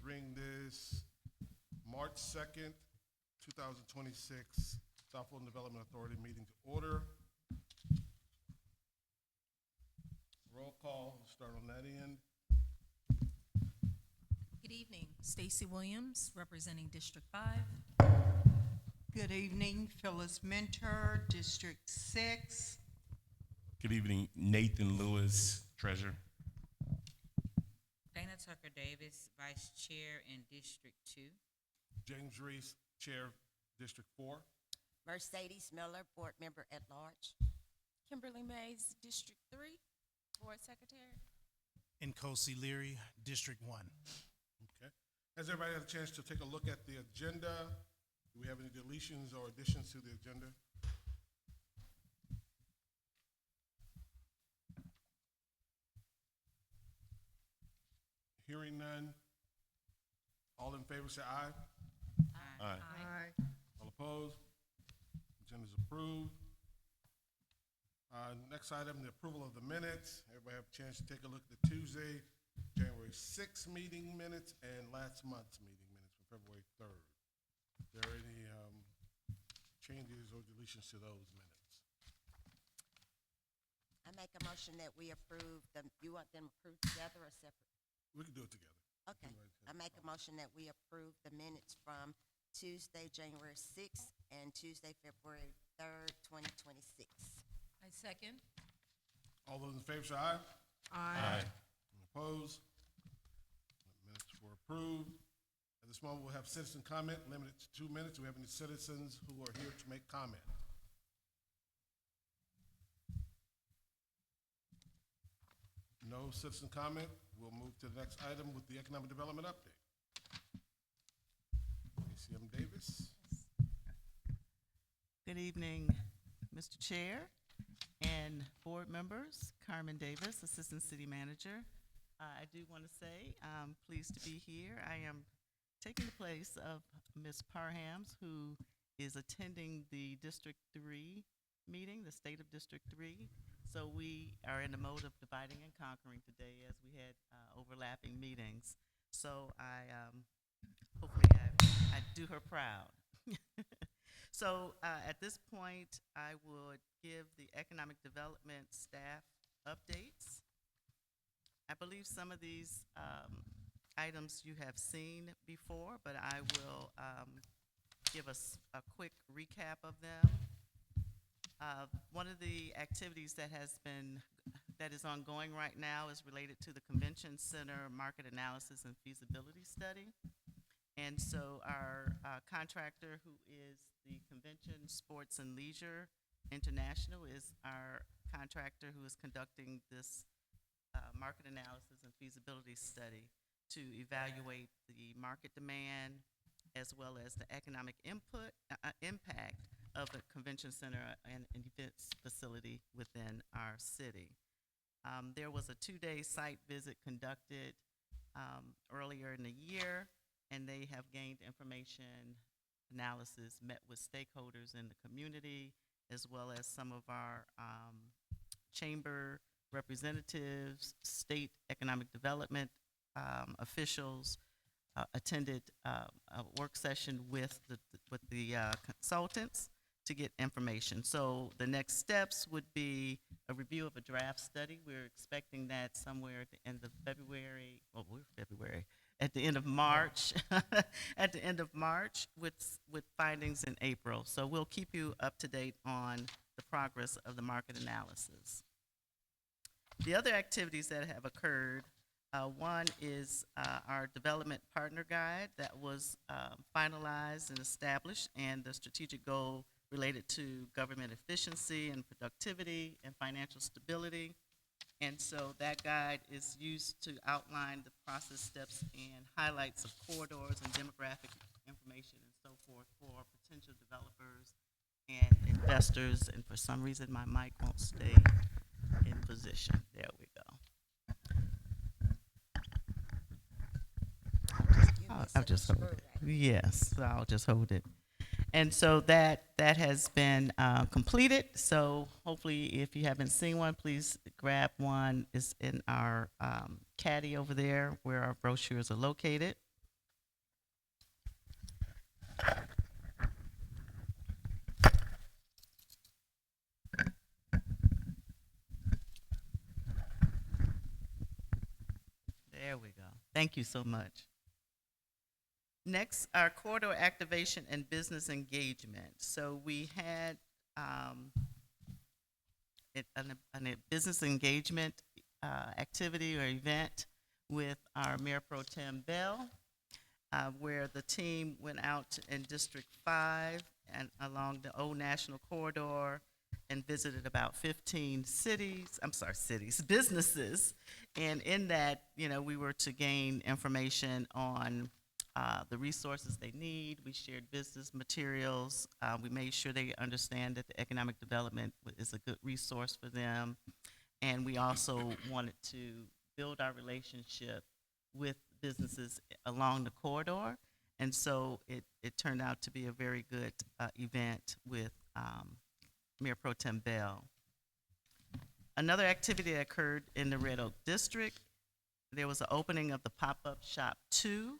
bring this March 2nd, 2026 South Fulton Development Authority meeting to order. Roll call, start on that end. Good evening. Stacy Williams, representing District 5. Good evening, Phyllis Mentor, District 6. Good evening, Nathan Lewis, Treasurer. Dana Tucker Davis, Vice Chair in District 2. James Reese, Chair, District 4. Mercedes Miller, Board Member at Large. Kimberly Mays, District 3, Board Secretary. And Kosi Leary, District 1. Okay. Has everybody had a chance to take a look at the agenda? Do we have any deletions or additions to the agenda? Hearing none. All in favor say aye. Aye. All opposed? Agenda's approved. Next item, the approval of the minutes. Everybody have a chance to take a look at the Tuesday, January 6th meeting minutes and last month's meeting minutes from February 3rd. Is there any changes or deletions to those minutes? I make a motion that we approve them. You want them approved together or separate? We can do it together. Okay. I make a motion that we approve the minutes from Tuesday, January 6th and Tuesday, February 3rd, 2026. I second. All those in favor say aye. Aye. Any opposed? The minutes were approved. At this moment, we'll have citizen comment limited to 2 minutes. Do we have any citizens who are here to make comment? No citizen comment. We'll move to the next item with the economic development update. ACM Davis. Good evening, Mr. Chair and board members. Carmen Davis, Assistant City Manager. I do want to say I'm pleased to be here. I am taking the place of Ms. Parhams, who is attending the District 3 meeting, the State of District 3. So we are in the mode of dividing and conquering today as we had overlapping meetings. So hopefully I do her proud. So at this point, I would give the economic development staff updates. I believe some of these items you have seen before, but I will give us a quick recap of them. One of the activities that is ongoing right now is related to the Convention Center Market Analysis and Feasibility Study. And so our contractor, who is the Convention Sports and Leisure International, is our contractor who is conducting this market analysis and feasibility study to evaluate the market demand as well as the economic impact of a convention center and an events facility within our city. There was a 2-day site visit conducted earlier in the year, and they have gained information analysis, met with stakeholders in the community, as well as some of our chamber representatives, state economic development officials, attended a work session with the consultants to get information. So the next steps would be a review of a draft study. We're expecting that somewhere at the end of February. Oh, we're February. At the end of March, at the end of March, with findings in April. So we'll keep you up to date on the progress of the market analysis. The other activities that have occurred, one is our development partner guide that was finalized and established, and the strategic goal related to government efficiency and productivity and financial stability. And so that guide is used to outline the process steps and highlights of corridors and demographic information and so forth for potential developers and investors. And for some reason, my mic won't stay in position. There we go. I'll just hold it. Yes, so I'll just hold it. And so that has been completed. So hopefully, if you haven't seen one, please grab one. It's in our caddy over there where our brochures are located. There we go. Thank you so much. Next, our corridor activation and business engagement. So we had a business engagement activity or event with our Mayor Pro Tem Bell, where the team went out in District 5 and along the Old National Corridor and visited about 15 businesses. And in that, we were to gain information on the resources they need. We shared business materials. We made sure they understand that the economic development is a good resource for them. And we also wanted to build our relationship with businesses along the corridor. And so it turned out to be a very good event with Mayor Pro Tem Bell. Another activity that occurred in the Red Oak District, there was an opening of the Pop-Up Shop 2.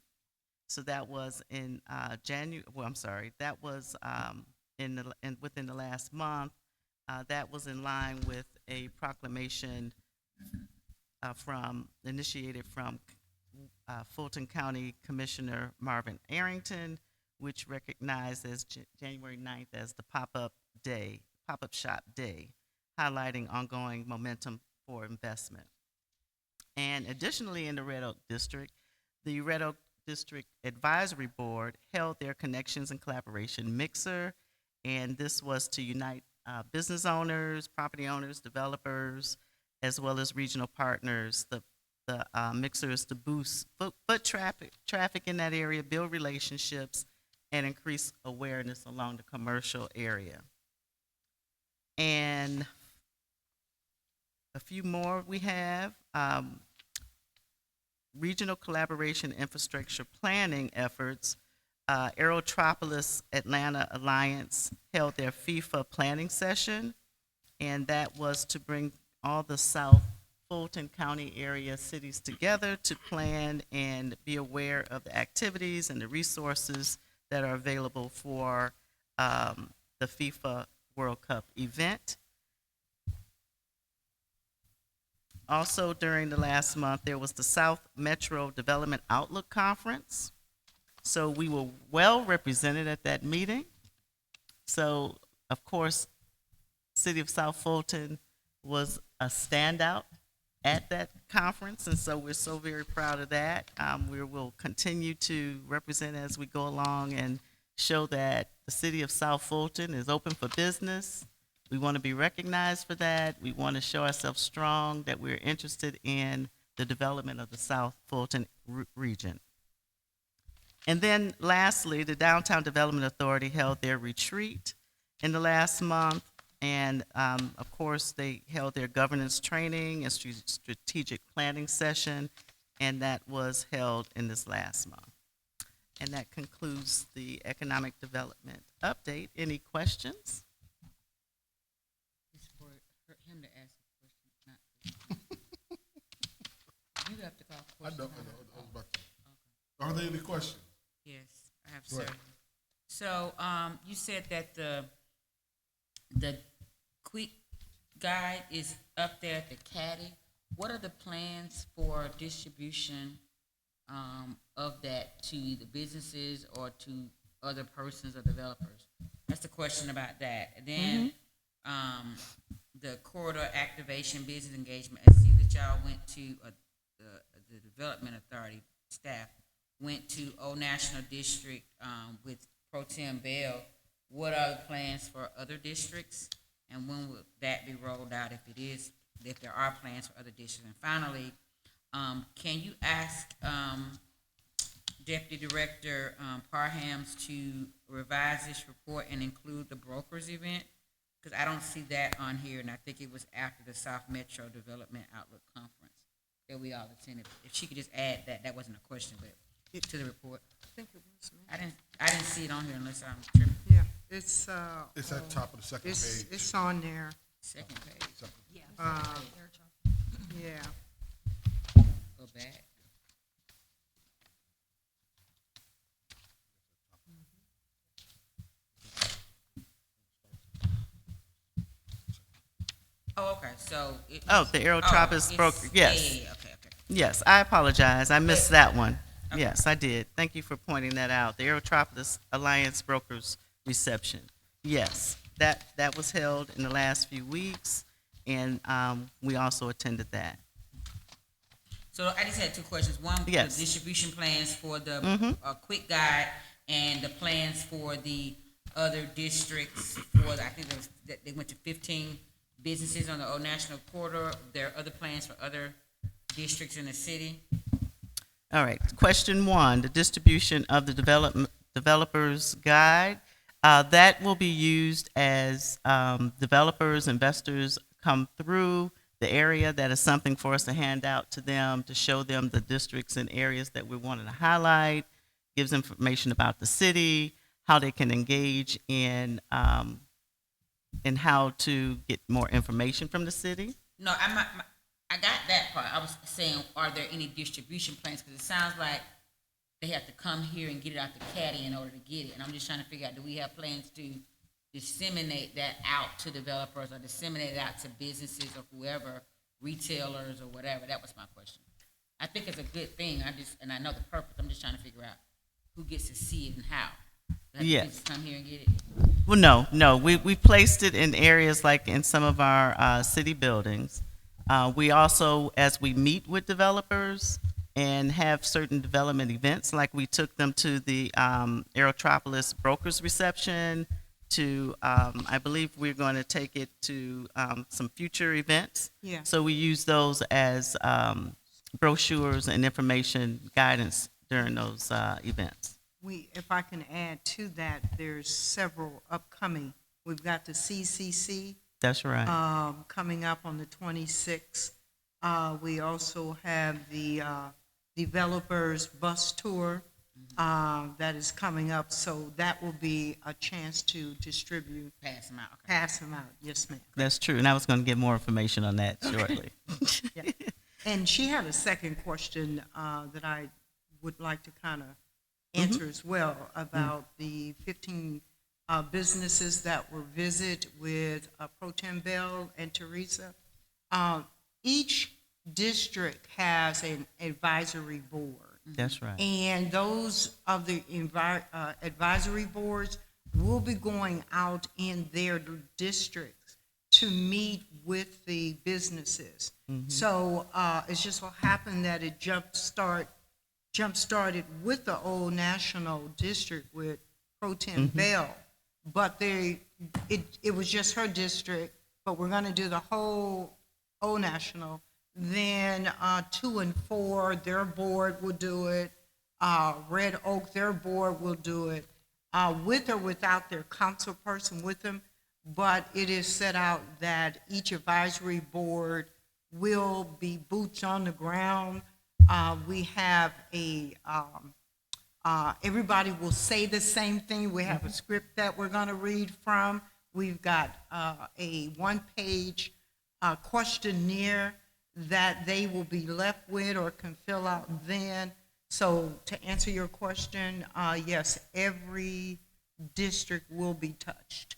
So that was in that was within the last month. That was in line with a proclamation initiated from Fulton County Commissioner Marvin Arrington, which recognized as January 9th as the Pop-Up Shop Day, highlighting ongoing momentum for investment. And additionally, in the Red Oak District, the Red Oak District Advisory Board held their Connections and Collaboration Mixer, and this was to unite business owners, property owners, developers, as well as regional partners. The mixer is to boost foot traffic in that area, build relationships, and increase awareness along the commercial area. And a few more we have. Regional collaboration infrastructure planning efforts. Aerotropolis Atlanta Alliance held their FIFA planning session, and that was to bring all the South Fulton County area cities together to plan and be aware of the activities and the resources that are available for the FIFA World Cup event. Also, during the last month, there was the South Metro Development Outlook Conference. So we were well represented at that meeting. So, of course, City of South Fulton was a standout at that conference, and so we're so very proud of that. We will continue to represent as we go along and show that the City of South Fulton is open for business. We want to be recognized for that. We want to show ourselves strong, that we're interested in the development of the South Fulton region. And then lastly, the Downtown Development Authority held their retreat in the last month. And of course, they held their governance training and strategic planning session, and that was held in this last month. And that concludes the economic development update. Any questions? It's for him to ask a question, not you. You have to call I questions. know, I was about to. Are there any questions? Yes, I have Go ahead. several. So, you said that the quick guide is up there at the caddy. What are the plans for distribution of that to either businesses or to other persons or developers? That's the question about that. And then the corridor activation business engagement. I see that y'all went to the Development Authority staff went to Old National District with Pro Tem Bell. What are the plans for other districts, and when will that be rolled out, if there are plans for other districts? And finally, can you ask Deputy Director Parhams to revise this report and include the brokers event? Because I don't see that on here, and I think it was after the South Metro Development Outlook Conference that we all attended. If she could just add that, that wasn't a question, but to the report. I think it was me. I didn't see it on here unless I'm tripping. Yeah, it's, It's at the top of the second page. it's on there, Second page, yeah. go back. Oh, okay, so it. Oh, the Aerotropolis it's- broker, yes. Yeah, okay. Yes, I apologize. I missed that one. Yes, I did. Thank you for pointing that out. The Aerotropolis Alliance Brokers Reception. Yes, that was held in the last few weeks, and we also attended that. So I just had two questions. One, Yes. the distribution plans for the Mhm. quick guide, and the plans for the other districts. For I think that they went to 15 businesses on the Old National Corridor. There are other plans for other districts in the city. All right, question one, the distribution of the developer's guide. That will be used as developers, investors come through the area. That is something for us to hand out to them, to show them the districts and areas that we wanted to highlight, gives information about the city, how they can engage in, and how to get more information from the city. No, I got that part. I was saying, are there any distribution plans? Because it sounds like they have to come here and get it out the caddy in order to get it. And I'm just trying to figure out, do we have plans to disseminate that out to developers or disseminate it out to businesses or whoever, retailers or whatever? That was my question. I think it's a good thing. And I know the purpose. I'm just trying to figure out who gets to see it and how. Do Yes. businesses come here and get it? Well, no, we placed it in areas like in some of our city buildings. We also, as we meet with developers and have certain development events, like we took them to the Aerotropolis Brokers Reception, to, I believe we're going to take it to some future events. Yeah. So we use those as brochures and information guidance during those events. If I can add to that, there's several upcoming. We've got the CCC That's right. coming up on the 26th. We also have the developers bus tour that is coming up. So that will be a chance to distribute, Pass them out. Okay. pass them out. Yes, ma'am. That's true. And I was going to get more information on that shortly. Yeah. And she had a second question that I would like to kind of answer as well about the 15 businesses that were visited with Pro Tem Bell and Teresa. Each district has an advisory board. That's right. And those of the advisory boards will be going out in their districts to meet with the businesses. So it's just so happened that it jump-started with the Old National District with Pro Tem Bell. But it was just her district, but we're gonna do the whole Old National. Then 2 and 4, their board will do it. Red Oak, their board will do it, with or without their council person with them. But it is set out that each advisory board will be boots on the ground. We have everybody will say the same thing. We have a script that we're gonna read from. We've got a one-page questionnaire that they will be left with or can fill out then. So to answer your question, yes, every district will be touched.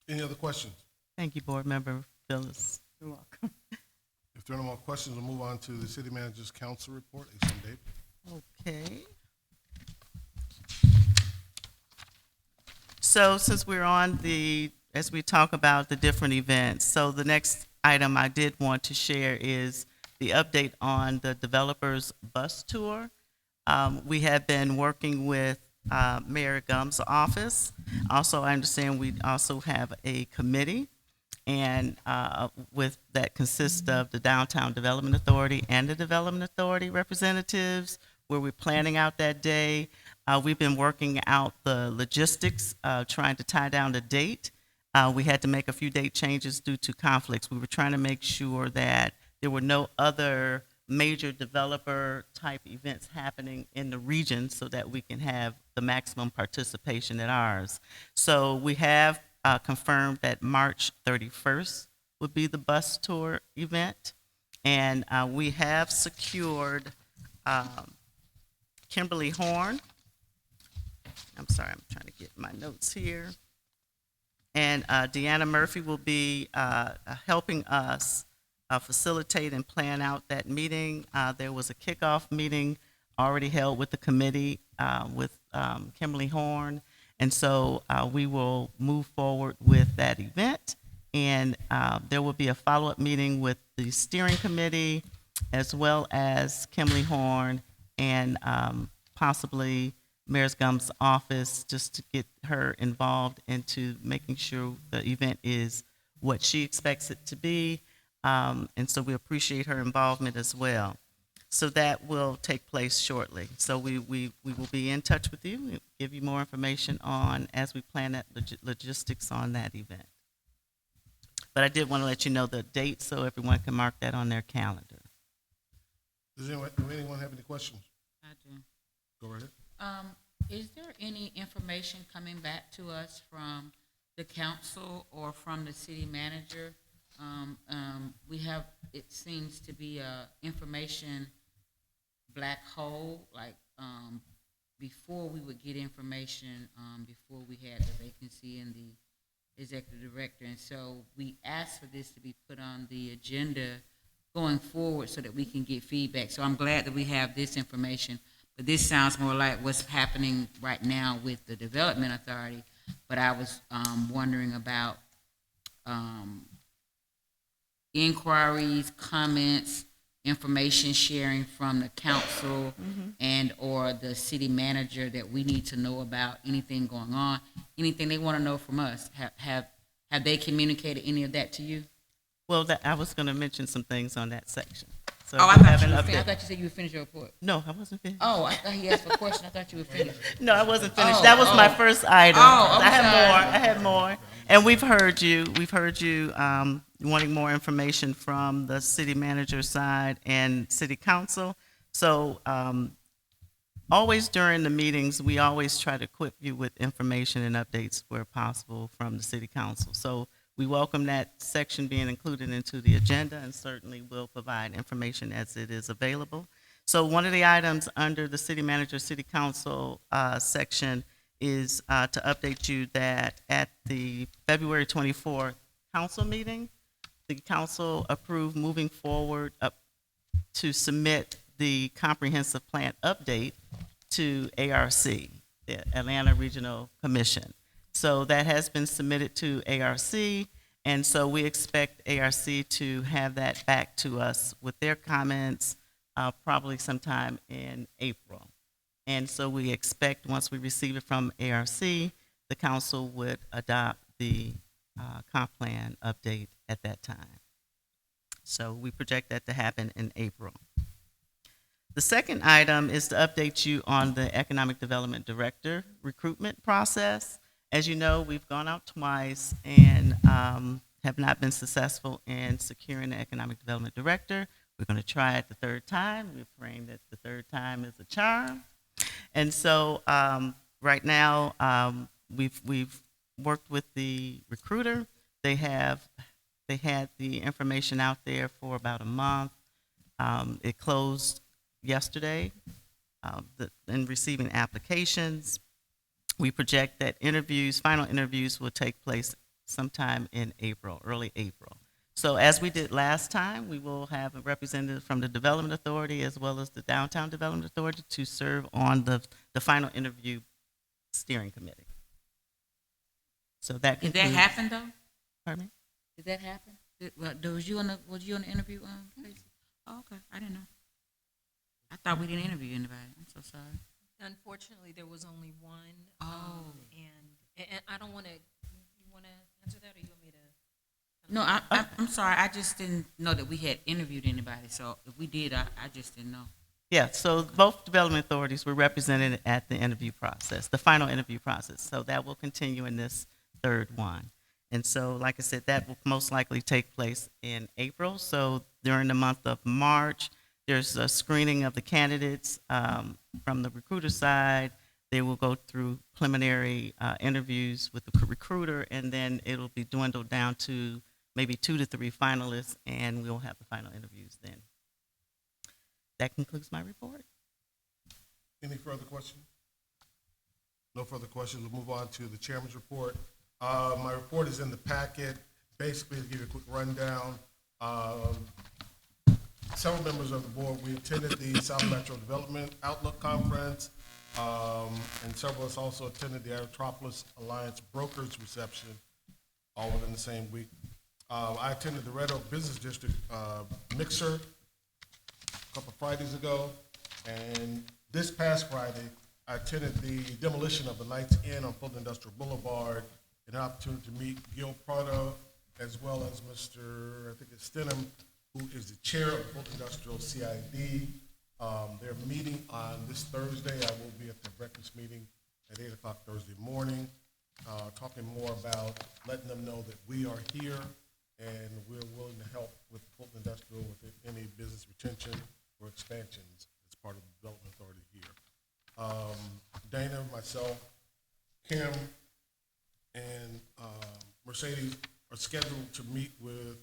Any other questions? Thank you, Board Member Phyllis. You're welcome. If there are no more questions, we'll move on to the city manager's council report. H.M. Davis. Okay. So since we're on as we talk about the different events, so the next item I did want to share is the update on the developers bus tour. We have been working with Mayor Gumb's office. Also, I understand we also have a committee, and with that consists of the Downtown Development Authority and the Development Authority representatives, where we're planning out that day. We've been working out the logistics, trying to tie down the date. We had to make a few date changes due to conflicts. We were trying to make sure that there were no other major developer-type events happening in the region so that we can have the maximum participation at ours. So we have confirmed that March 31st would be the bus tour event. And we have secured Kimberly Horn. I'm sorry, I'm trying to get my notes here. And Deanna Murphy will be helping us facilitate and plan out that meeting. There was a kickoff meeting already held with the committee with Kimberly Horn. And so we will move forward with that event. And there will be a follow-up meeting with the steering committee as well as Kimberly Horn and possibly Mayor's Gum's office, just to get her involved into making sure the event is what she expects it to be. And so we appreciate her involvement as well. So that will take place shortly. So we will be in touch with you, we'll give you more information on as we plan that logistics on that event. But I did want to let you know the date so everyone can mark that on their calendar. Do anyone have any questions? I do. Go right ahead. Is there any information coming back to us from the council or from the city manager? We have, it seems to be a information black hole, like, before we would get information, before we had the vacancy in the executive director. And so we asked for this to be put on the agenda going forward so that we can get feedback. So I'm glad that we have this information, but this sounds more like what's happening right now with the Development Authority. But I was wondering about inquiries, comments, information sharing from the council and or the city manager that we need to know about, anything going on, anything they want to know from us. Have they communicated any of that to you? Well, I was going to mention some things on that section. So Oh, I we thought have you an were update. I thought you said you would finish your report. No, I wasn't finished. Oh, I thought he asked for a question. I thought you were finished. No, I wasn't finished. Oh, That was my oh. first item. Oh, I'm I had sorry. more. I had more. And we've heard you. We've heard you wanting more information from the city manager side and city council. So always during the meetings, we always try to equip you with information and updates where possible from the city council. So we welcome that section being included into the agenda and certainly will provide information as it is available. So one of the items under the city manager, city council section is to update you that at the February 24th council meeting, the council approved moving forward up to submit the comprehensive plan update to ARC, the Atlanta Regional Commission. So that has been submitted to ARC, and so we expect ARC to have that back to us with their comments probably sometime in April. And so we expect, once we receive it from ARC, the council would adopt the comp plan update at that time. So we project that to happen in April. The second item is to update you on the Economic Development Director recruitment process. As you know, we've gone out twice and have not been successful in securing the Economic Development Director. We're going to try it the third time. We're praying that the third time is a charm. And so right now, we've worked with the recruiter. They had the information out there for about a month. It closed yesterday in receiving applications. We project that final interviews will take place sometime in April, early April. So as we did last time, we will have a representative from the Development Authority as well as the Downtown Development Authority to serve on the final interview steering committee. So that Did concludes. that happen though? Pardon me? Did that happen? Was you on the interview? Tracy? Oh, okay. I didn't know. I thought we didn't interview anybody. I'm so sorry. Unfortunately, there was only one. Oh. And I don't want to, you want to answer that, or you want me to? No, I'm sorry. I just didn't know that we had interviewed anybody. So if we did, I just didn't know. Yeah, so both development authorities were represented at the interview process, the final interview process. So that will continue in this third one. And so, like I said, that will most likely take place in April. So during the month of March, there's a screening of the candidates from the recruiter side. They will go through preliminary interviews with the recruiter, and then it'll be dwindled down to maybe 2 to 3 finalists, and we'll have the final interviews then. That concludes my report. Any further questions? No further questions. We'll move on to the chairman's report. My report is in the packet. Basically, to give you a quick rundown, Several members of the board, we attended the South Metro Development Outlook Conference, and several of us also attended the Aerotropolis Alliance Brokers Reception, all within the same week. I attended the Red Oak Business District Mixer a couple Fridays ago, and this past Friday, I attended the demolition of the Knights Inn on Fulton Industrial Boulevard, an opportunity to meet Gil Prado, as well as Mr., I think it's Stenham, who is the chair of Fulton Industrial CID. They're meeting on this Thursday. I will be at the breakfast meeting at 8 o'clock Thursday morning, talking more about letting them know that we are here and we're willing to help with Fulton Industrial with any business retention or expansions as part of the Development Authority here. Dana, myself, Kim, and Mercedes are scheduled to meet with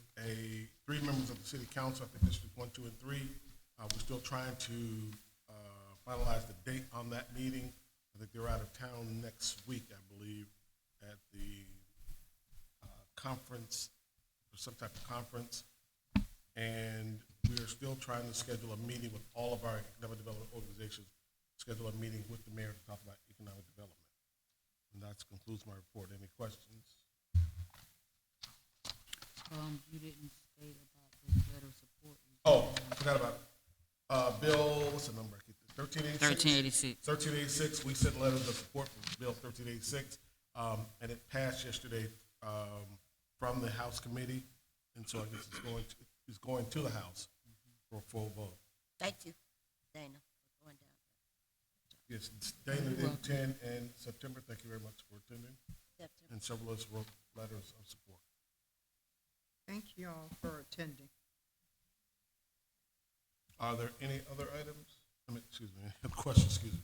three members of the city council at the District 1, 2, and 3. We're still trying to finalize the date on that meeting. I think they're out of town next week, I believe, at the conference, or some type of conference. And we are still trying to schedule a meeting with all of our economic development organizations, schedule a meeting with the mayor to talk about economic development. And that concludes my report. Any questions? You didn't state about the letter of support. Oh, I forgot about Bill, what's the number? 1386? 1386. 1386, we sent letters of support for Bill 1386, and it passed yesterday from the House Committee, and so I guess it's going to the House for a full vote. Thank you, Dana, for going down. Yes, Dana did attend in September. Thank you very much for attending. September. And several of us wrote letters of support. Thank you all for attending. Are there any other items? Excuse me, questions, excuse me.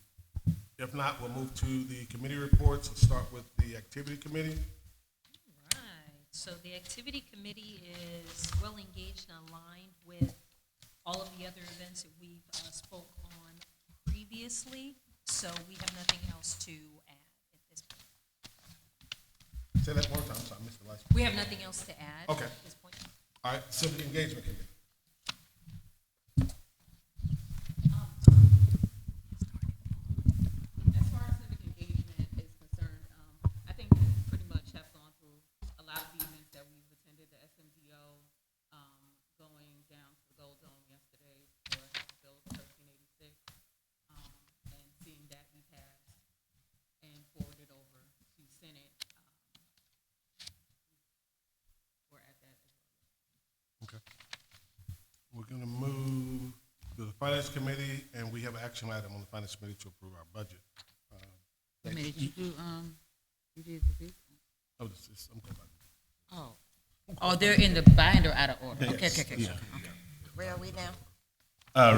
If not, we'll move to the committee reports and start with the activity committee. Right, so the activity committee is well engaged and aligned with all of the other events that we've spoke on previously, so we have nothing else to add at this point. Say that one more time, so I missed the last one. We have nothing else to add Okay. at this point. All right, civic engagement committee. As far as civic engagement is concerned, I think we pretty much have gone through a lot of the events that we've attended, the SMDO, going down to the Gold Dome yesterday for House Bill 1386, and seeing that we passed and forwarded over to Senate. We're at that as well. Okay. We're gonna move to the finance committee, and we have an action item on the finance committee to approve our budget. Wait a minute, you did the big one? I'm going back. Oh. Oh, they're in the binder out of order. Okay, Yes, okay. Where are we now?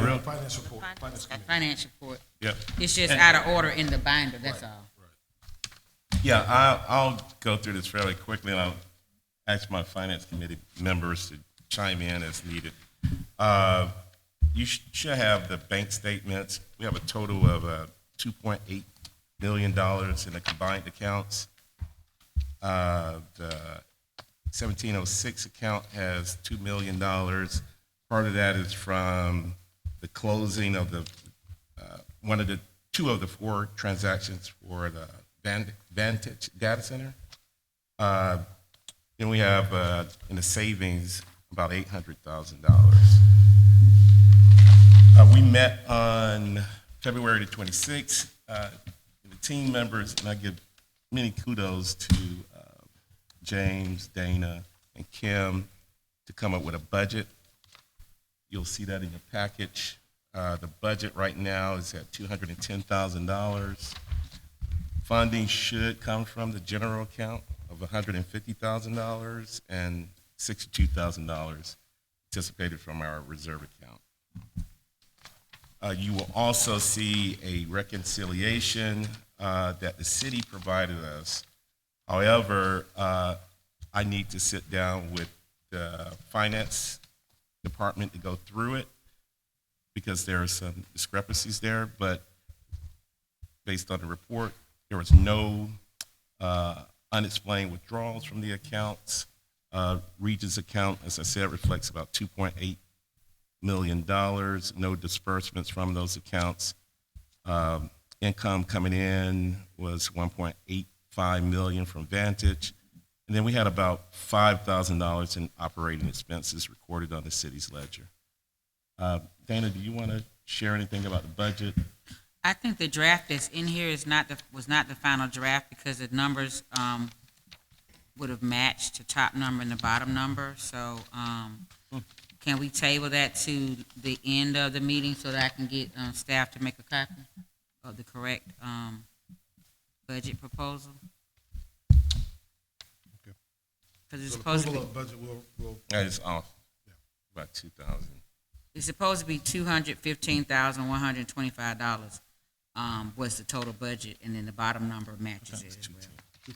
Real, Finance report, finance committee. Finance report. yep. It's just And- out of order in the binder, that's all. Right. Yeah, I'll go through this fairly quickly, and I'll ask my finance committee members to chime in as needed. You should have the bank statements. We have a total of $2.8 million in the combined accounts. The 1706 account has $2 million. Part of that is from the closing of the two of the four transactions for the Vantage Data Center. Then we have in the savings about $800,000. We met on February the 26th. The team members, and I give many kudos to James, Dana, and Kim to come up with a budget. You'll see that in your package. The budget right now is at $210,000. Funding should come from the general account of $150,000 and $62,000 anticipated from our reserve account. You will also see a reconciliation that the city provided us. However, I need to sit down with the finance department to go through it because there are some discrepancies there, but based on the report, there was no unexplained withdrawals from the accounts. Regions account, as I said, reflects about $2.8 million. No disbursements from those accounts. Income coming in was $1.85 million from Vantage. And then we had about $5,000 in operating expenses recorded on the city's ledger. Dana, do you want to share anything about the budget? I think the draft that's in here was not the final draft because the numbers, would have matched the top number and the bottom number, so, can we table that to the end of the meeting so that I can get, staff to make a copy of the correct, budget proposal? Okay. Cause it's So the supposed to be, approval of budget will, That is off about 2,000. it's supposed to be $215,125, was the total budget, and then the bottom number matches it as well.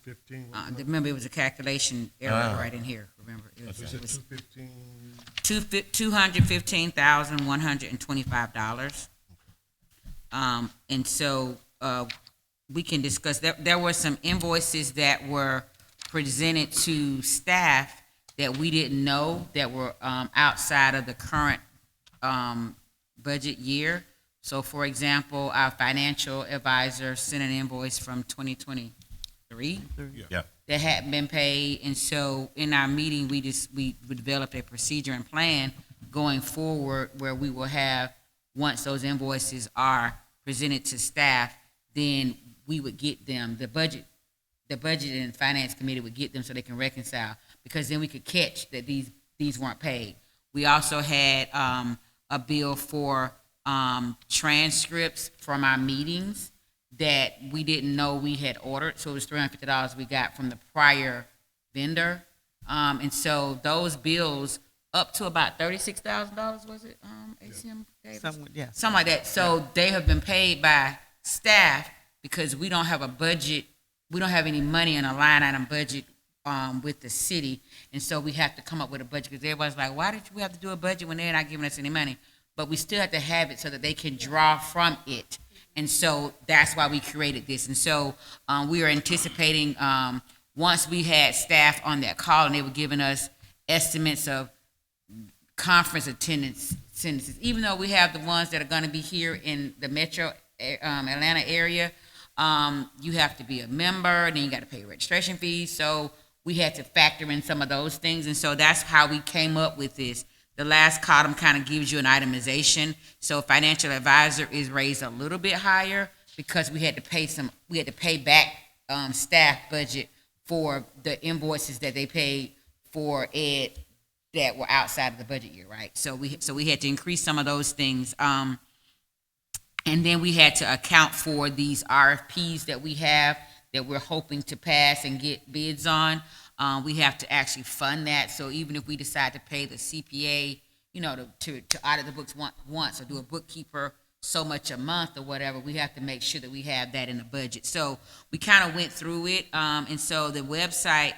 215, Remember, it was a calculation error right in here, remember? It you was, said it was 215, $215,125. And so, we can discuss, there were some invoices that were presented to staff that we didn't know that were, outside of the current, budget year. So for example, our financial advisor sent an invoice from 2023 Yeah. that hadn't been paid, and so in our meeting, we developed a procedure and plan going forward where we will have, once those invoices are presented to staff, then we would get them, the budget and finance committee would get them so they can reconcile, because then we could catch that these weren't paid. We also had, a bill for, transcripts from our meetings that we didn't know we had ordered, so it was $350 we got from the prior vendor. And so those bills, up to about $36,000, was it, ACM Davis? Something like that. So they have been paid by staff because we don't have a budget, we don't have any money in a line item budget, with the city. And so we have to come up with a budget, because everybody's like, why did we have to do a budget when they're not giving us any money? But we still have to have it so that they can draw from it. And so that's why we created this. And so, we are anticipating, once we had staff on that call and they were giving us estimates of conference attendances, even though we have the ones that are gonna be here in the metro, Atlanta area, you have to be a member, and then you gotta pay registration fees, so we had to factor in some of those things, and so that's how we came up with this. The last column kind of gives you an itemization, so financial advisor is raised a little bit higher because we had to pay back, staff budget for the invoices that they paid for ed that were outside of the budget year, right? So we had to increase some of those things. And then we had to account for these RFPs that we have that we're hoping to pass and get bids on. We have to actually fund that. So even if we decide to pay the CPA, to audit the books once or do a bookkeeper so much a month or whatever, we have to make sure that we have that in the budget. So we kind of went through it. And so the website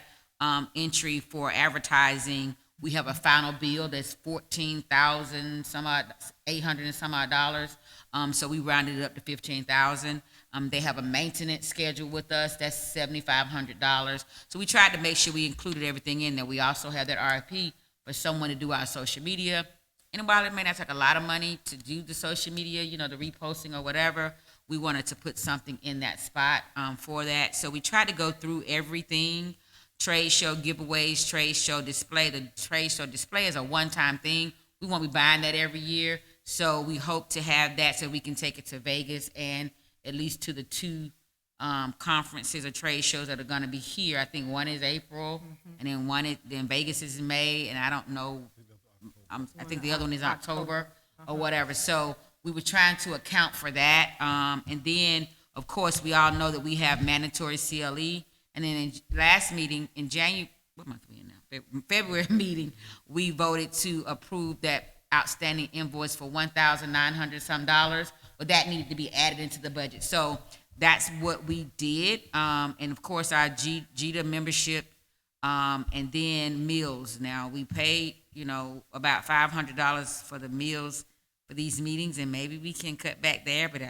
entry for advertising, we have a final bill that's $14,000 some odd, $800 and some odd dollars. So we rounded it up to $15,000. They have a maintenance schedule with us, that's $7,500. So we tried to make sure we included everything in there. We also have that RFP for someone to do our social media. And while it may not take a lot of money to do the social media, the reposting or whatever, we wanted to put something in that spot for that. So we tried to go through everything. Trade show giveaways, trade show display. The trade show display is a one-time thing. We won't be buying that every year. So we hope to have that so we can take it to Vegas and at least to the two conferences or trade shows that are going to be here. I think one is April, and then Vegas is in May, and I don't know. I think the other one is October or whatever. So we were trying to account for that, and then of course we all know that we have mandatory CLE. And then in last meeting in January, what month are we in now? February meeting, we voted to approve that outstanding invoice for $1,900 some dollars, but that needed to be added into the budget. So that's what we did. And of course our GITA membership, and then meals. Now we paid, about $500 for the meals for these meetings, and maybe we can cut back there, but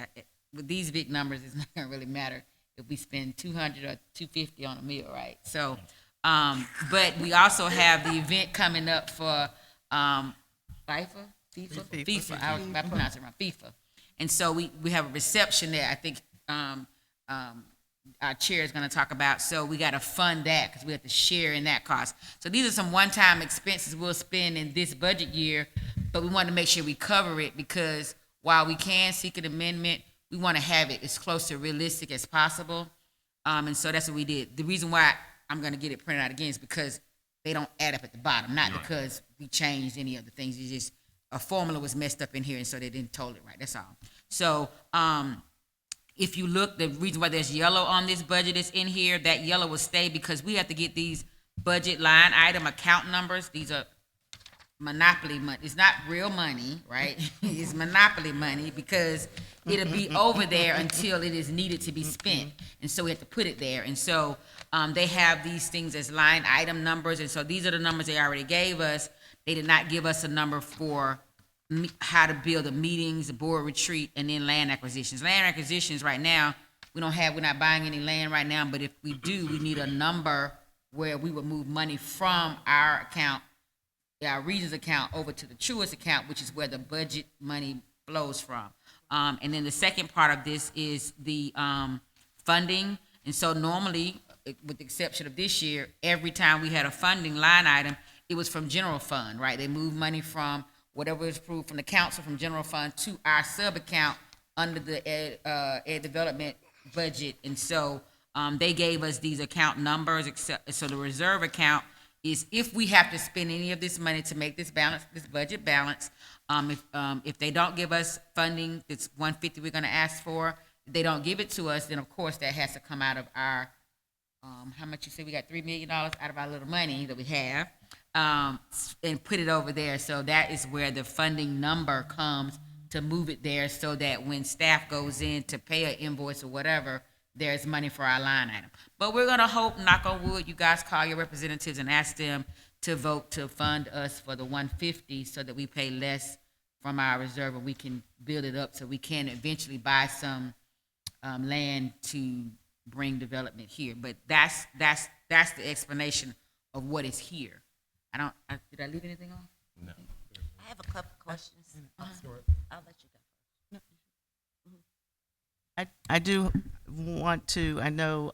with these big numbers, it's not gonna really matter if we spend $200 or $250 on a meal, right? So, But we also have the event coming up for, FIFA, I pronounced it wrong, FIFA. And so we have a reception there, I think, our chair is gonna talk about, so we gotta fund that, because we have to share in that cost. So these are some one-time expenses we'll spend in this budget year, but we want to make sure we cover it, because while we can seek an amendment, we want to have it as close to realistic as possible. And so that's what we did. The reason why I'm gonna get it printed out again is because they don't add up at the bottom, not because we changed any of the things. It's just a formula was messed up in here, and so they didn't total it right, that's all. So, if you look, the reason why there's yellow on this budget is in here, that yellow will stay because we have to get these budget line item account numbers. These are monopoly money. It's not real money, right? It's monopoly money because it'll be over there until it is needed to be spent. And so we have to put it there. And so they have these things as line item numbers. And so these are the numbers they already gave us. They did not give us a number for how to build the meetings, the board retreat, and then land acquisitions. Land acquisitions right now, we're not buying any land right now, but if we do, we need a number where we would move money from our account, our Regions account, over to the Truist account, which is where the budget money flows from. And then the second part of this is the funding. And so normally, with the exception of this year, every time we had a funding line item, it was from general fund, right? They moved money from whatever is approved from the council, from general fund, to our sub-account under the ed development budget. And so they gave us these account numbers, so the reserve account is if we have to spend any of this money to make this balance, this budget balance. If they don't give us funding, it's 150 we're gonna ask for. If they don't give it to us, then of course that has to come out of our, how much you say, we got $3 million out of our little money that we have. And put it over there. So that is where the funding number comes to move it there, so that when staff goes in to pay an invoice or whatever, there's money for our line item. But we're gonna hope, knock on wood, you guys call your representatives and ask them to vote to fund us for the 150 so that we pay less from our reserve and we can build it up so we can eventually buy some land to bring development here. But that's the explanation of what is here. Did I leave anything off? No. I have a couple questions. I'll let you go. I do want to, I know,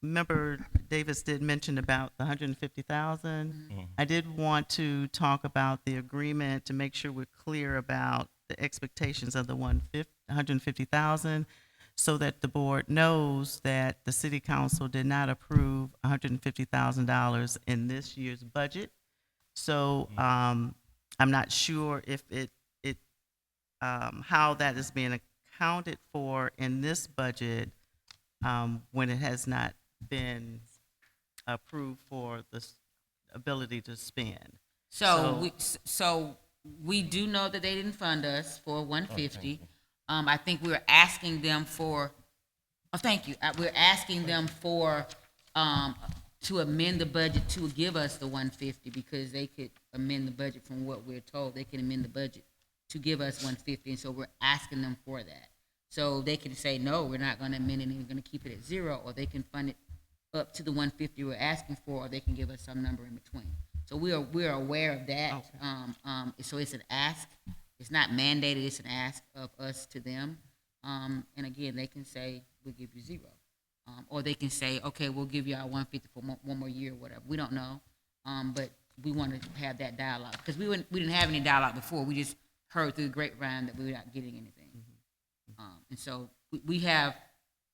Member Davis did mention about the 150,000. I did want to talk about the agreement to make sure we're clear about the expectations of the 150,000, so that the board knows that the city council did not approve $150,000 in this year's budget. So I'm not sure if how that is being accounted for in this budget when it has not been approved for the ability to spend. So we do know that they didn't fund us for 150. I think we're asking them for, thank you. We're asking them for, to amend the budget to give us the 150, because they could amend the budget from what we're told. They can amend the budget to give us 150, and so we're asking them for that. So they can say, no, we're not gonna amend it, and we're gonna keep it at 0, or they can fund it up to the 150 we're asking for, or they can give us some number in between. So we're aware of that. Okay. So it's an ask. It's not mandated, it's an ask of us to them. And again, they can say, we'll give you 0. Or they can say, okay, we'll give you our 150 for one more year or whatever. We don't know. But we want to have that dialogue. Because we didn't have any dialogue before. We just heard through the grapevine that we were not getting anything. And so we have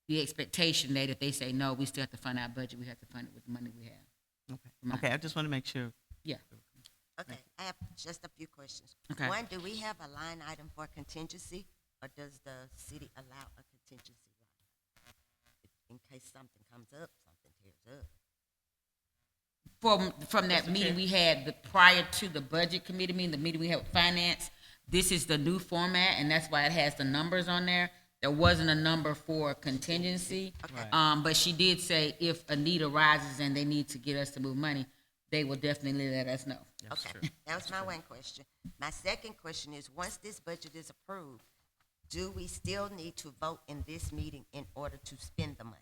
the expectation that if they say no, we still have to fund our budget. We have to fund it with the money we have. Okay, I just want to make sure. Yeah. Okay, I have just a few questions. Okay. One, do we have a line item for contingency, or does the city allow a contingency line in case something comes up, something tears up? From that meeting we had prior to the budget committee meeting, the meeting we had with finance, this is the new format, and that's why it has the numbers on there. There wasn't a number for contingency. Okay. But she did say if a need arises and they need to get us to move money, they will definitely let us know. Okay, that was my one question. My second question is, once this budget is approved, do we still need to vote in this meeting in order to spend the money?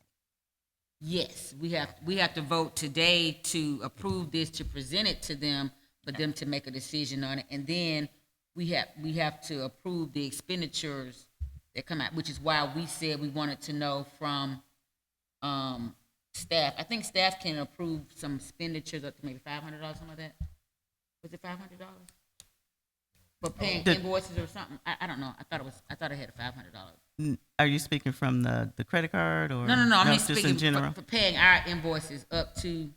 Yes, we have to vote today to approve this, to present it to them, for them to make a decision on it. And then we have to approve the expenditures that come out, which is why we said we wanted to know from, staff. I think staff can approve some expenditures up to maybe $500, something like that. Was it $500? For paying invoices or something? I don't know. I thought it had $500. Are you speaking from the credit card or? No. I mean, just in speaking general? for paying our invoices up to.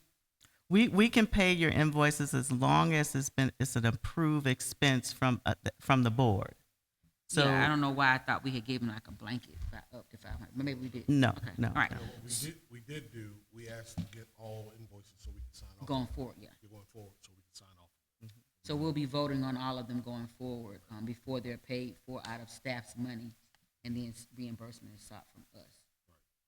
We can pay your invoices as long as it's an approved expense from the board. So Yeah, I don't know why I thought we had given like a blanket up to 500, but maybe we did. No, Okay. no, All right. no. We asked to get all invoices so we can sign off. Going forward, yeah. You're going forward, so we can sign off. So we'll be voting on all of them going forward, before they're paid for out of staff's money, and then reimbursement is sought from us.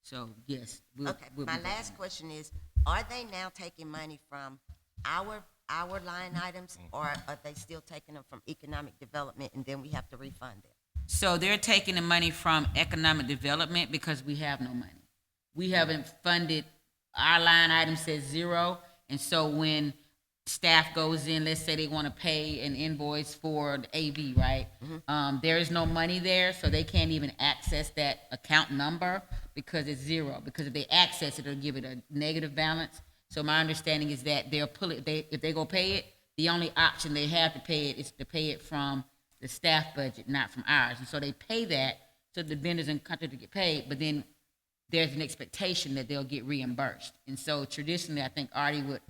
So, yes, Okay, we'll be my voting last on it. question is, are they now taking money from our line items, or are they still taking them from economic development, and then we have to refund them? So they're taking the money from economic development because we have no money. We haven't funded, our line item says 0, and so when staff goes in, let's say they want to pay an invoice for the AV, right? There is no money there, so they can't even access that account number because it's 0. Because if they access it, it'll give it a negative balance. So my understanding is that they'll pull it, if they go pay it, the only option they have to pay it is to pay it from the staff budget, not from ours. And so they pay that so the vendors and contractors get paid, but then there's an expectation that they'll get reimbursed. And so traditionally, I think Artie would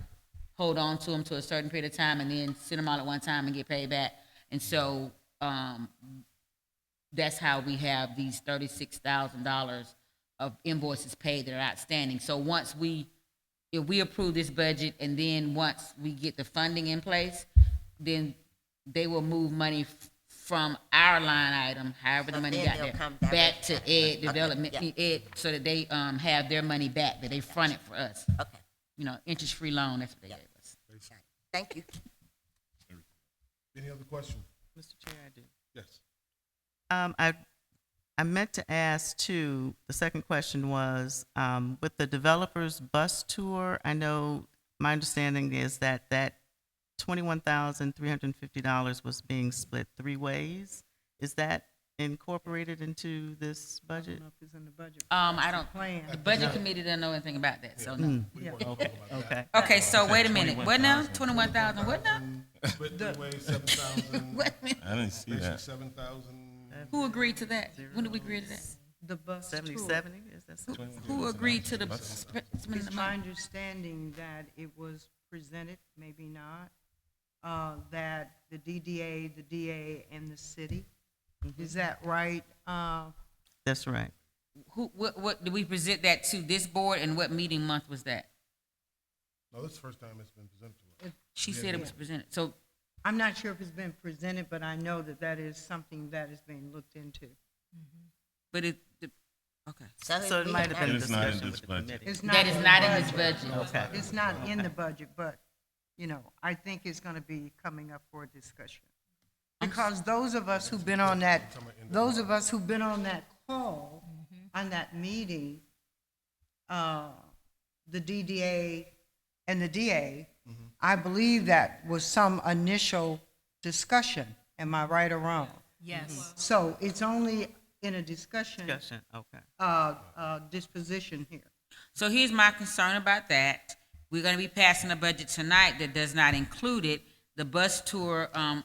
hold on to them to a certain period of time and then send them all at one time and get paid back. And so that's how we have these $36,000 of invoices paid that are outstanding. So if we approve this budget and then once we get the funding in place, then they will move money from our line item, however the So money then got they'll there, come back directly to to Ed us. Development, Okay, Ed, so that they have their money back, that they front it for us. Okay, You know, interest-free loan, that's what they Yeah. gave us. okay. Thank you. Any other question? Mr. Chair, I do. Yes. I meant to ask too, the second question was, with the developers bus tour, I know, my understanding is that $21,350 was being split 3 ways. Is that incorporated into this budget? I don't, Plan. the budget committee doesn't know anything about that, so no. We weren't talking about that. Okay. Okay, so wait a minute, what now? 21,000, what now? Split 3 ways, 7,000. Wait a minute. I didn't see Basically that. 7,000. Who agreed to that? When did we agree to that? The bus tour. 70? Is that something? Who agreed to the spending It's the my money? understanding that it was presented, maybe not, that the DDA, the DA, and the city. Is that right? That's right. What, did we present that to this board, and what meeting month was that? No, this is the first time it's been presented to us. She said it was presented, so, I'm not sure if it's been presented, but I know that that is something that is being looked into. but okay. So it might have been a It is not in discussion this with the budget. committee. It's not That is in not the in this budget. budget. Okay. It's not in the budget, but, you know, I think it's gonna be coming up for a discussion. Because those of us who've been on that call, on that meeting, the DDA and the DA, I believe that was some initial discussion. Am I right or wrong? Yes. So it's only in a discussion, Okay. disposition here. So here's my concern about that. We're gonna be passing a budget tonight that does not include it. The bus tour, I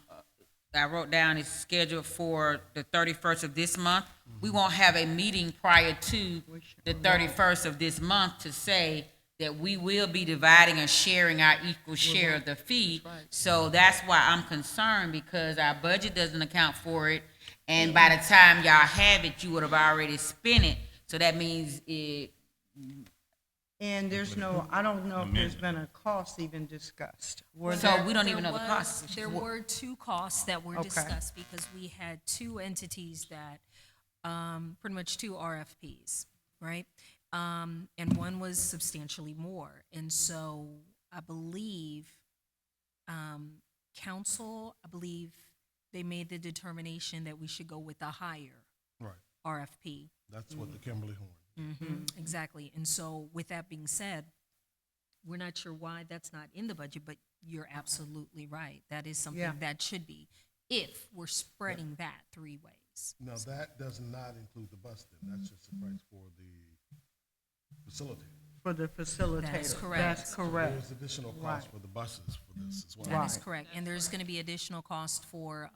wrote down is scheduled for the 31st of this month. We won't have a meeting prior to the 31st of this month to say that we will be dividing and sharing our equal share of the fee. So that's why I'm concerned, because our budget doesn't account for it. And by the time y'all have it, you would have already spent it. So that means it, And there's no, I don't know if there's been a cost even discussed. Were so there- we don't even know the cost. There were 2 costs that were Okay. discussed because we had 2 entities that, pretty much 2 RFPs, right? And one was substantially more. And so I believe, council, they made the determination that we should go with a higher Right. RFP. That's what the Kimberly Horn. Exactly. And so with that being said, we're not sure why that's not in the budget, but you're absolutely right. That is something Yeah. that should be, if we're spreading that 3 ways. Now, that does not include the bus then, that's just the price for the facilitator. For the facilitator. That's correct. That's correct. There's additional cost Right. for the buses for this as well. That is Right. correct. And there's going to be additional cost for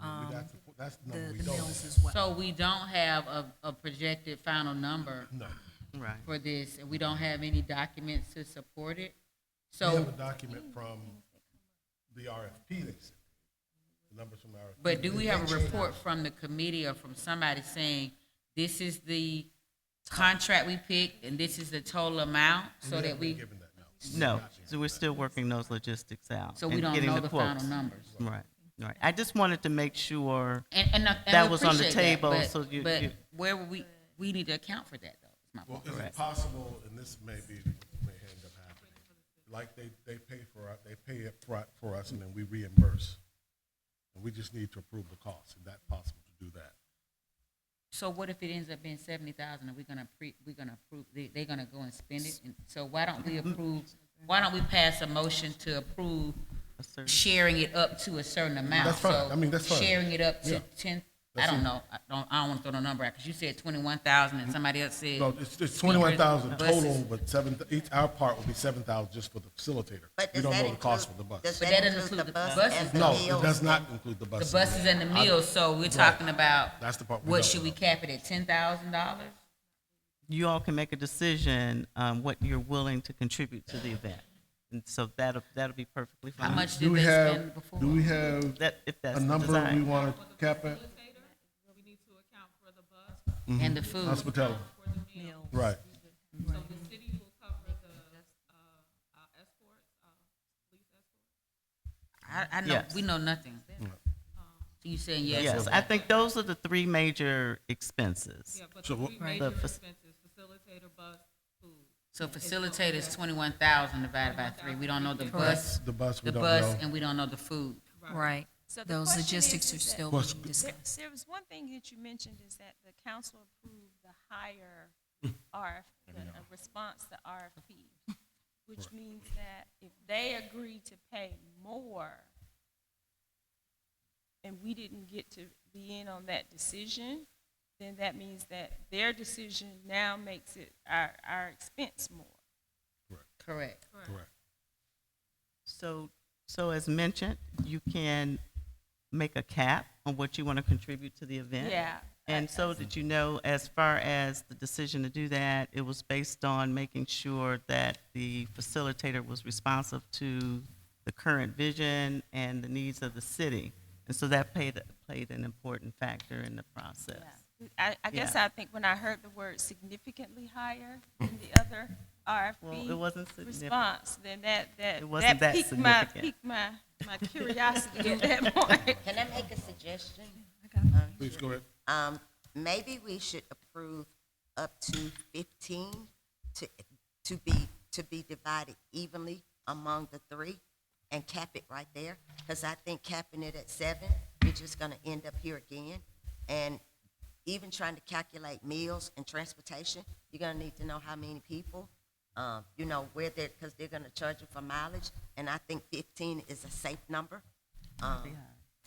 That's the number we the don't mills have. as well. So we don't have a projected final number No. Right. for this, and we don't have any documents to support it? We have So, a document from the RFP, they said, the numbers from the RFP. but do we have a They changed. report from the committee or from somebody saying, this is the contract we picked and this is the total amount, so that haven't been we, given that, no. No, so we're still working those logistics out. so we and don't getting know the quotes. final numbers? Right, right. I just wanted to make sure, And That we was on the appreciate that, table, but- so you- But you- where would we need to account for that, though, is my Well, point. is it possible, and this may end up happening, like they pay it for us and then we reimburse. And we just need to approve the cost, is that possible to do that? So what if it ends up being 70,000 and we're gonna approve, they're gonna go and spend it? And so why don't we pass a motion to approve a certain, sharing it up to a certain amount? That's fine. So I mean, that's fine. Sharing it up to Yeah. 10, I That's don't it. know, I don't wanna throw no number out, because you said 21,000 and somebody else said. No, it's 21,000 Buses. total, but our part will be 7,000 just for the facilitator. But We does don't that know the cost for include, the bus. does But that that doesn't include the include the bus buses, and the No, meals? it does not include the The buses. buses and the meals, so we're talking about, That's the part we what, don't should we know. cap it at $10,000? you all can make a decision, what you're willing to contribute to the event. And so that'll be perfectly fine. How much Do did we they have, spend before? do we have That, if that's a the number design. we want to cap at? We need to account for the bus, And the food? Hospitality, for the meal. right. So the city will cover the, escorts, police escorts? I know, Yes. we know nothing. So you saying yes? Yes, I think those are the 3 major expenses. Yeah, but So the what- 3 Right. major The fac- expenses, facilitator, bus, food. So facilitator is 21,000 divided by 3. We don't know the bus, The bus, we the don't bus, know. and we don't know the food. Right. So the Those question logistics is are that still Plus- being discussed. There was one thing that you mentioned is that the council approved the higher a response to RFP, which means that if they agree to pay more and we didn't get to be in on that decision, then that means that their decision now makes it our expense more. Correct. Correct. So as mentioned, you can make a cap on what you want to contribute to the event. Yeah. And so that you know, as far as the decision to do that, it was based on making sure that the facilitator was responsive to the current vision and the needs of the city. And so that played an important factor in the process. I guess Yeah. I think when I heard the word significantly higher than the other RFP Well, it wasn't significant. response, then that It wasn't that piqued significant. my curiosity at that point. Can I make a suggestion? Please go ahead. Maybe we should approve up to 15 to be divided evenly among the 3 and cap it right there. Because I think capping it at 7, we're just gonna end up here again. And even trying to calculate meals and transportation, you're gonna need to know how many people, where because they're gonna charge you for mileage. And I think 15 is a safe number. Might be high.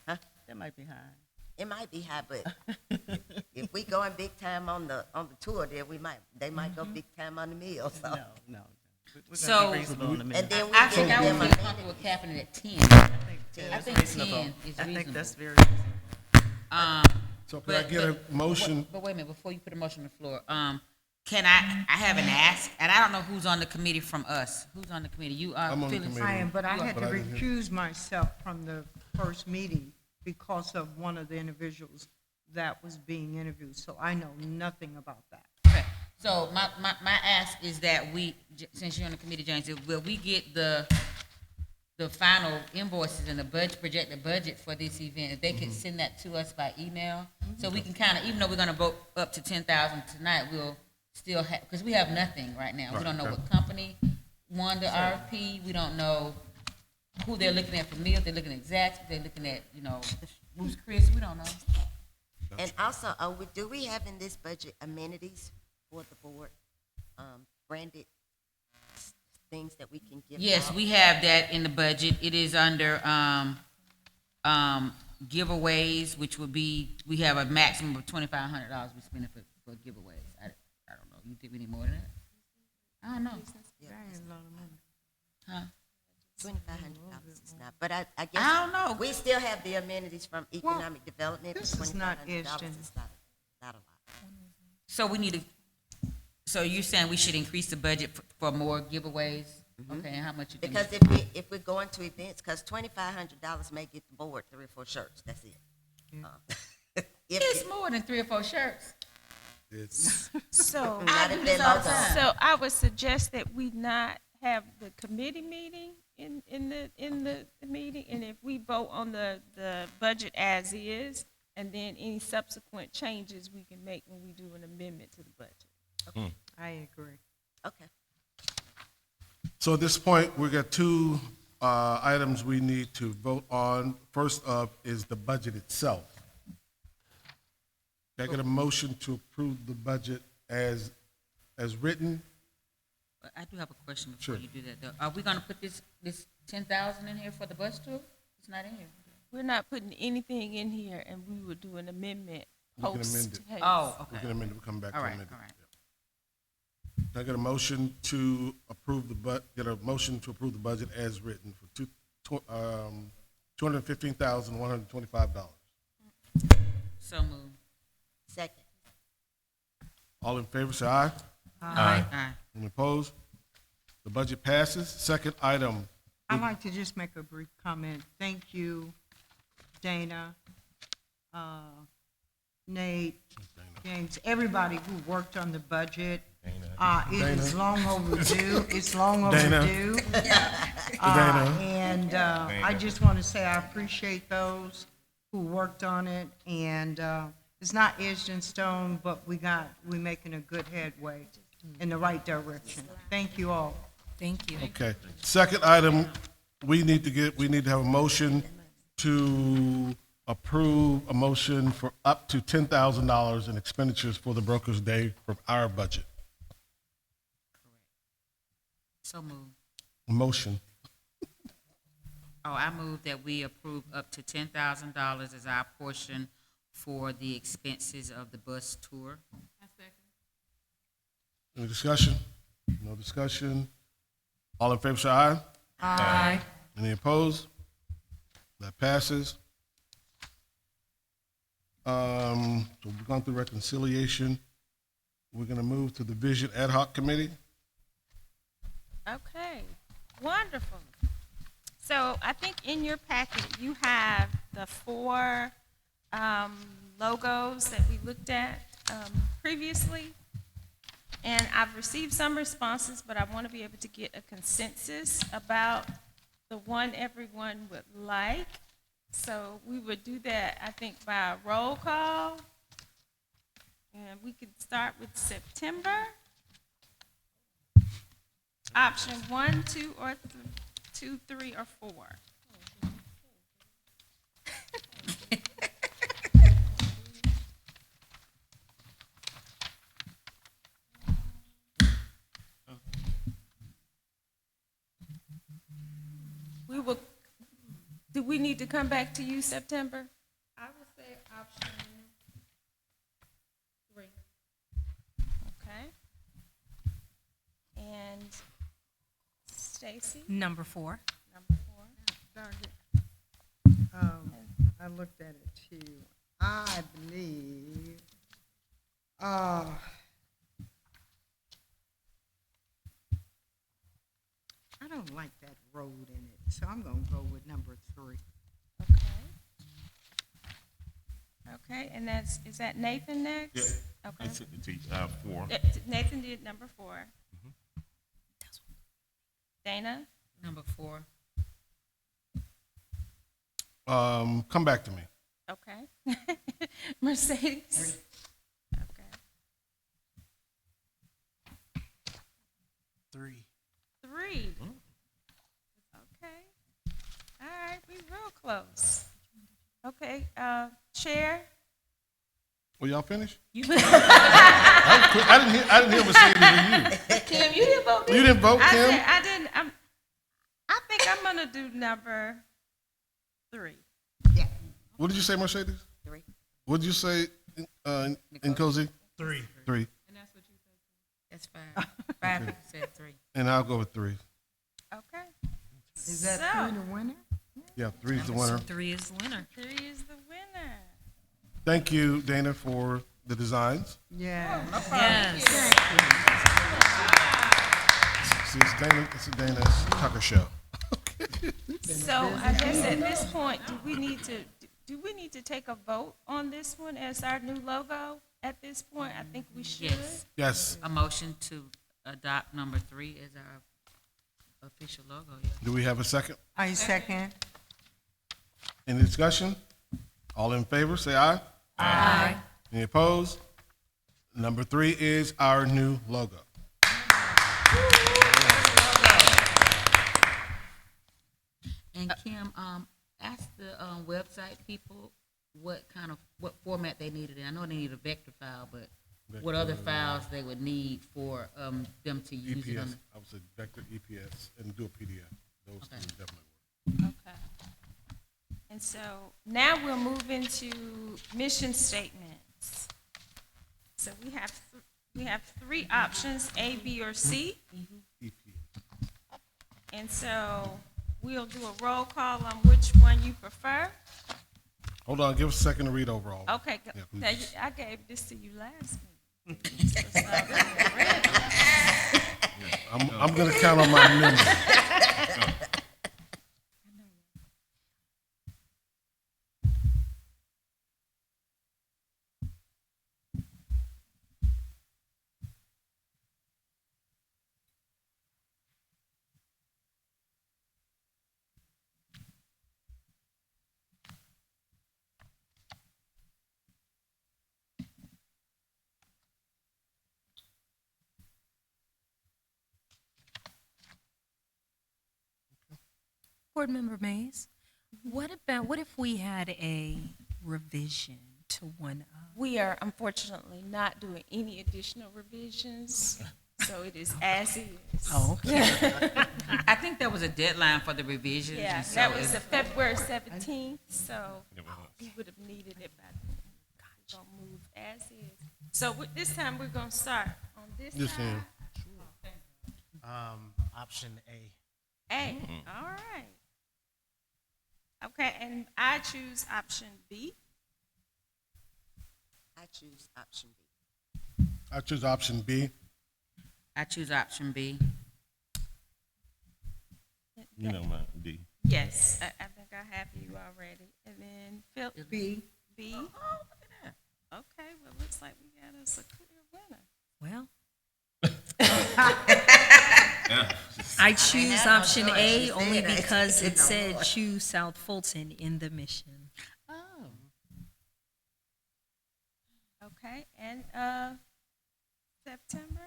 Huh? That might be high. It might be high, but if we going big time on the tour, there they might go big time on the meal. So. No. We're So- gonna be reasonable in a minute. And then we I give think I them would a feel minute. comfortable capping it at 10. That's think reasonable. 10 is I think reasonable. that's very reasonable. So can I get a motion? But wait a minute, before you put a motion on the floor, can I have an ask, and I don't know who's on the committee from us. Who's on the committee? You are, I'm on the Phyllis? committee. I am, but I had to But I didn't hear- recuse myself from the first meeting because of one of the individuals that was being interviewed, so I know nothing about that. Okay, so my ask is that since you're on the committee, James, will we get the final invoices and the projected budget for this event? If they could send that to us by email, so we can kind of, even though we're gonna vote up to 10,000 tonight, we'll still have, because we have nothing right now. We Right, don't know okay. what company won the RFP, we don't know who they're looking at for meals, they're looking at Zaxby's, they're looking at, Ruth's Chris, we don't know. And also, do we have in this budget amenities for the board? branded things that we can give Yes, out? we have that in the budget. It is under, giveaways, which would be, we have a maximum of $2,500 we spend for giveaways. I don't know, you think we need more than that? I don't know. Huh? $2,500 is not, but I guess. I don't know. We still have the amenities from economic development. this is not $2,500 Ashton. is not a lot. So we need to, so you're saying we should increase the budget for more giveaways? Okay, and how much you think? Because if we're going to events, because $2,500 may get the board 3 or 4 shirts, that's it. It's more than 3 or 4 shirts. It's, So, Not if they're all the logo. time. so I would suggest that we not have the committee meeting in the meeting, and if we vote on the budget as is, and then any subsequent changes we can make when we do an amendment to the budget. I agree. Okay. so at this point, we got 2 items we need to vote on. First up is the budget itself. Can I get a motion to approve the budget as written? I do have a question before Sure. you do that, though. Are we gonna put this 10,000 in here for the bus tour? It's not in here. We're not putting anything in here, and we would do an amendment We can post. amend it. haste. Oh, We okay. can amend it, we'll come back to All right, amend it. all right. Can I get a motion to approve get a motion to approve the budget as written for $215,125? So moved. Second. All in favor, say aye. Aye. Any opposed? The budget passes. Second item, I'd like to just make a brief comment. Thank you, Dana, Nate, James, everybody who worked on the budget. It is long overdue. It's long Dana. overdue. Dana. And I just want to say I appreciate those who worked on it. And it's not edged in stone, but we're making a good headway in the right direction. Thank you all. Thank you. Okay. Second item, we need to have a motion to approve a motion for up to $10,000 in expenditures for the Brokers' Day from our budget. So moved. Motion. Oh, I move that we approve up to $10,000 as our portion for the expenses of the bus tour. Any discussion? No discussion. All in favor, say aye. Aye. Any opposed? That passes. So we've gone through reconciliation. We're gonna move to the Vision Ad Hoc Committee. Okay, wonderful. So I think in your packet, you have the 4 logos that we looked at previously. And I've received some responses, but I want to be able to get a consensus about the one everyone would like. So we would do that, I think, by a roll call. And we could start with September. Option 1, 2, or 2, 3, or 4. We will, do we need to come back to you September? I would say option 3. Okay. And Stacy, Number 4. number 4. I looked at it too. I believe, I don't like that road in it, so I'm gonna go with number 3. Okay. Okay, and is that Nathan next? Yeah. Okay. I said the 4. Nathan did number 4. Dana? Number 4. Come back to me. Okay. Mercedes? Okay. 3. 3. Okay. All right, we real close. Okay, Chair? Well, y'all finished? I didn't hear Mercedes and you. Tim, you didn't vote. You didn't vote, Tim? I didn't. I think I'm gonna do number 3. What did you say, Mercedes? 3. What did you say, Nkosi? 3. 3. And that's what you said. That's 5. 5 people said 3. And I'll go with 3. Okay. Is that So, 3 the winner? Yeah, 3 is the winner. 3 is the winner. 3 is the winner. Thank you, Dana, for the designs. Yeah. Yes. See, it's a Dana Tucker show. So I guess at this point, do we need to take a vote on this one as our new logo? At this point, I think we should. Yes. Yes. A motion to adopt number 3 as our official logo, yeah. Do we have a second? I second. Any discussion? All in favor, say aye. Aye. Any opposed? Number 3 is our new logo. And Kim, ask the website people what format they needed. I know they need a vector file, but what other files they would need for them to use it on EPS, the. I would say vector EPS and do a PDF. Those Okay. two definitely work. Okay. And so now we'll move into mission statements. So we have 3 options, A, B, or C. EPS. And so we'll do a roll call on which one you prefer. Hold on, give us a second to read overall. Okay, Yeah, now, please. I gave this to you last meeting. I'm going to count on my memory. Board Member Mays, what if we had a revision to one of? We are unfortunately not doing any additional revisions, so it is as is. Oh, okay. I think there was a deadline for the revisions. Yeah, and so that was if- the February 17th, so we would have needed it by then. We're gonna move as is. So this time, we're gonna start on this This side. end. Option A. A, all right. Okay, and I choose option B. I choose option B. I choose option B. I choose option B. You know my D. Yes, I think I have you already. And then Phil, B. B. Oh, look at that. Okay, well, looks like we got us a clear winner. Well, I choose option A only because it said choose South Fulton in the mission. Oh. Okay, and September?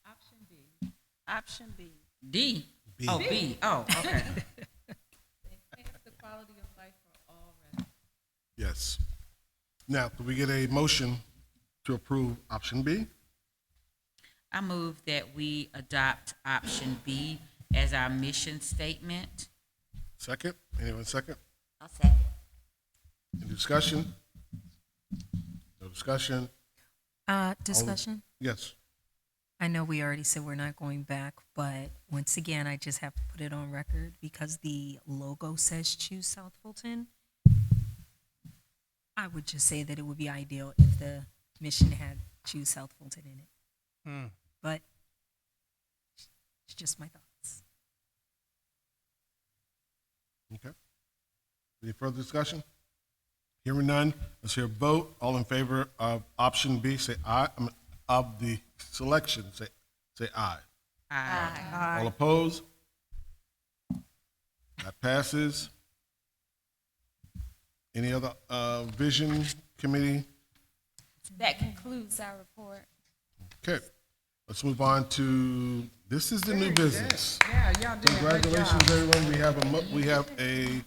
Option B. Option B. D. B. Oh, B. Oh, okay. Enhance the quality of life for all residents. Yes. Now, do we get a motion to approve option B? I move that we adopt option B as our mission statement. Second? Anyone second? I'll second. Any discussion? No discussion? Discussion? Yes. I know we already said we're not going back, but once again, I just have to put it on record because the logo says choose South Fulton. I would just say that it would be ideal if the mission had choose South Fulton in it. But it's just my thoughts. Okay. Any further discussion? Hearing none, let's hear a vote. All in favor of option B, say aye. Of the selection, say aye. Aye. All opposed? That passes. Any other vision committee? That concludes our report. Okay, let's move on to, this is the new business. Yeah, y'all did a great Congratulations, job. everyone. We have a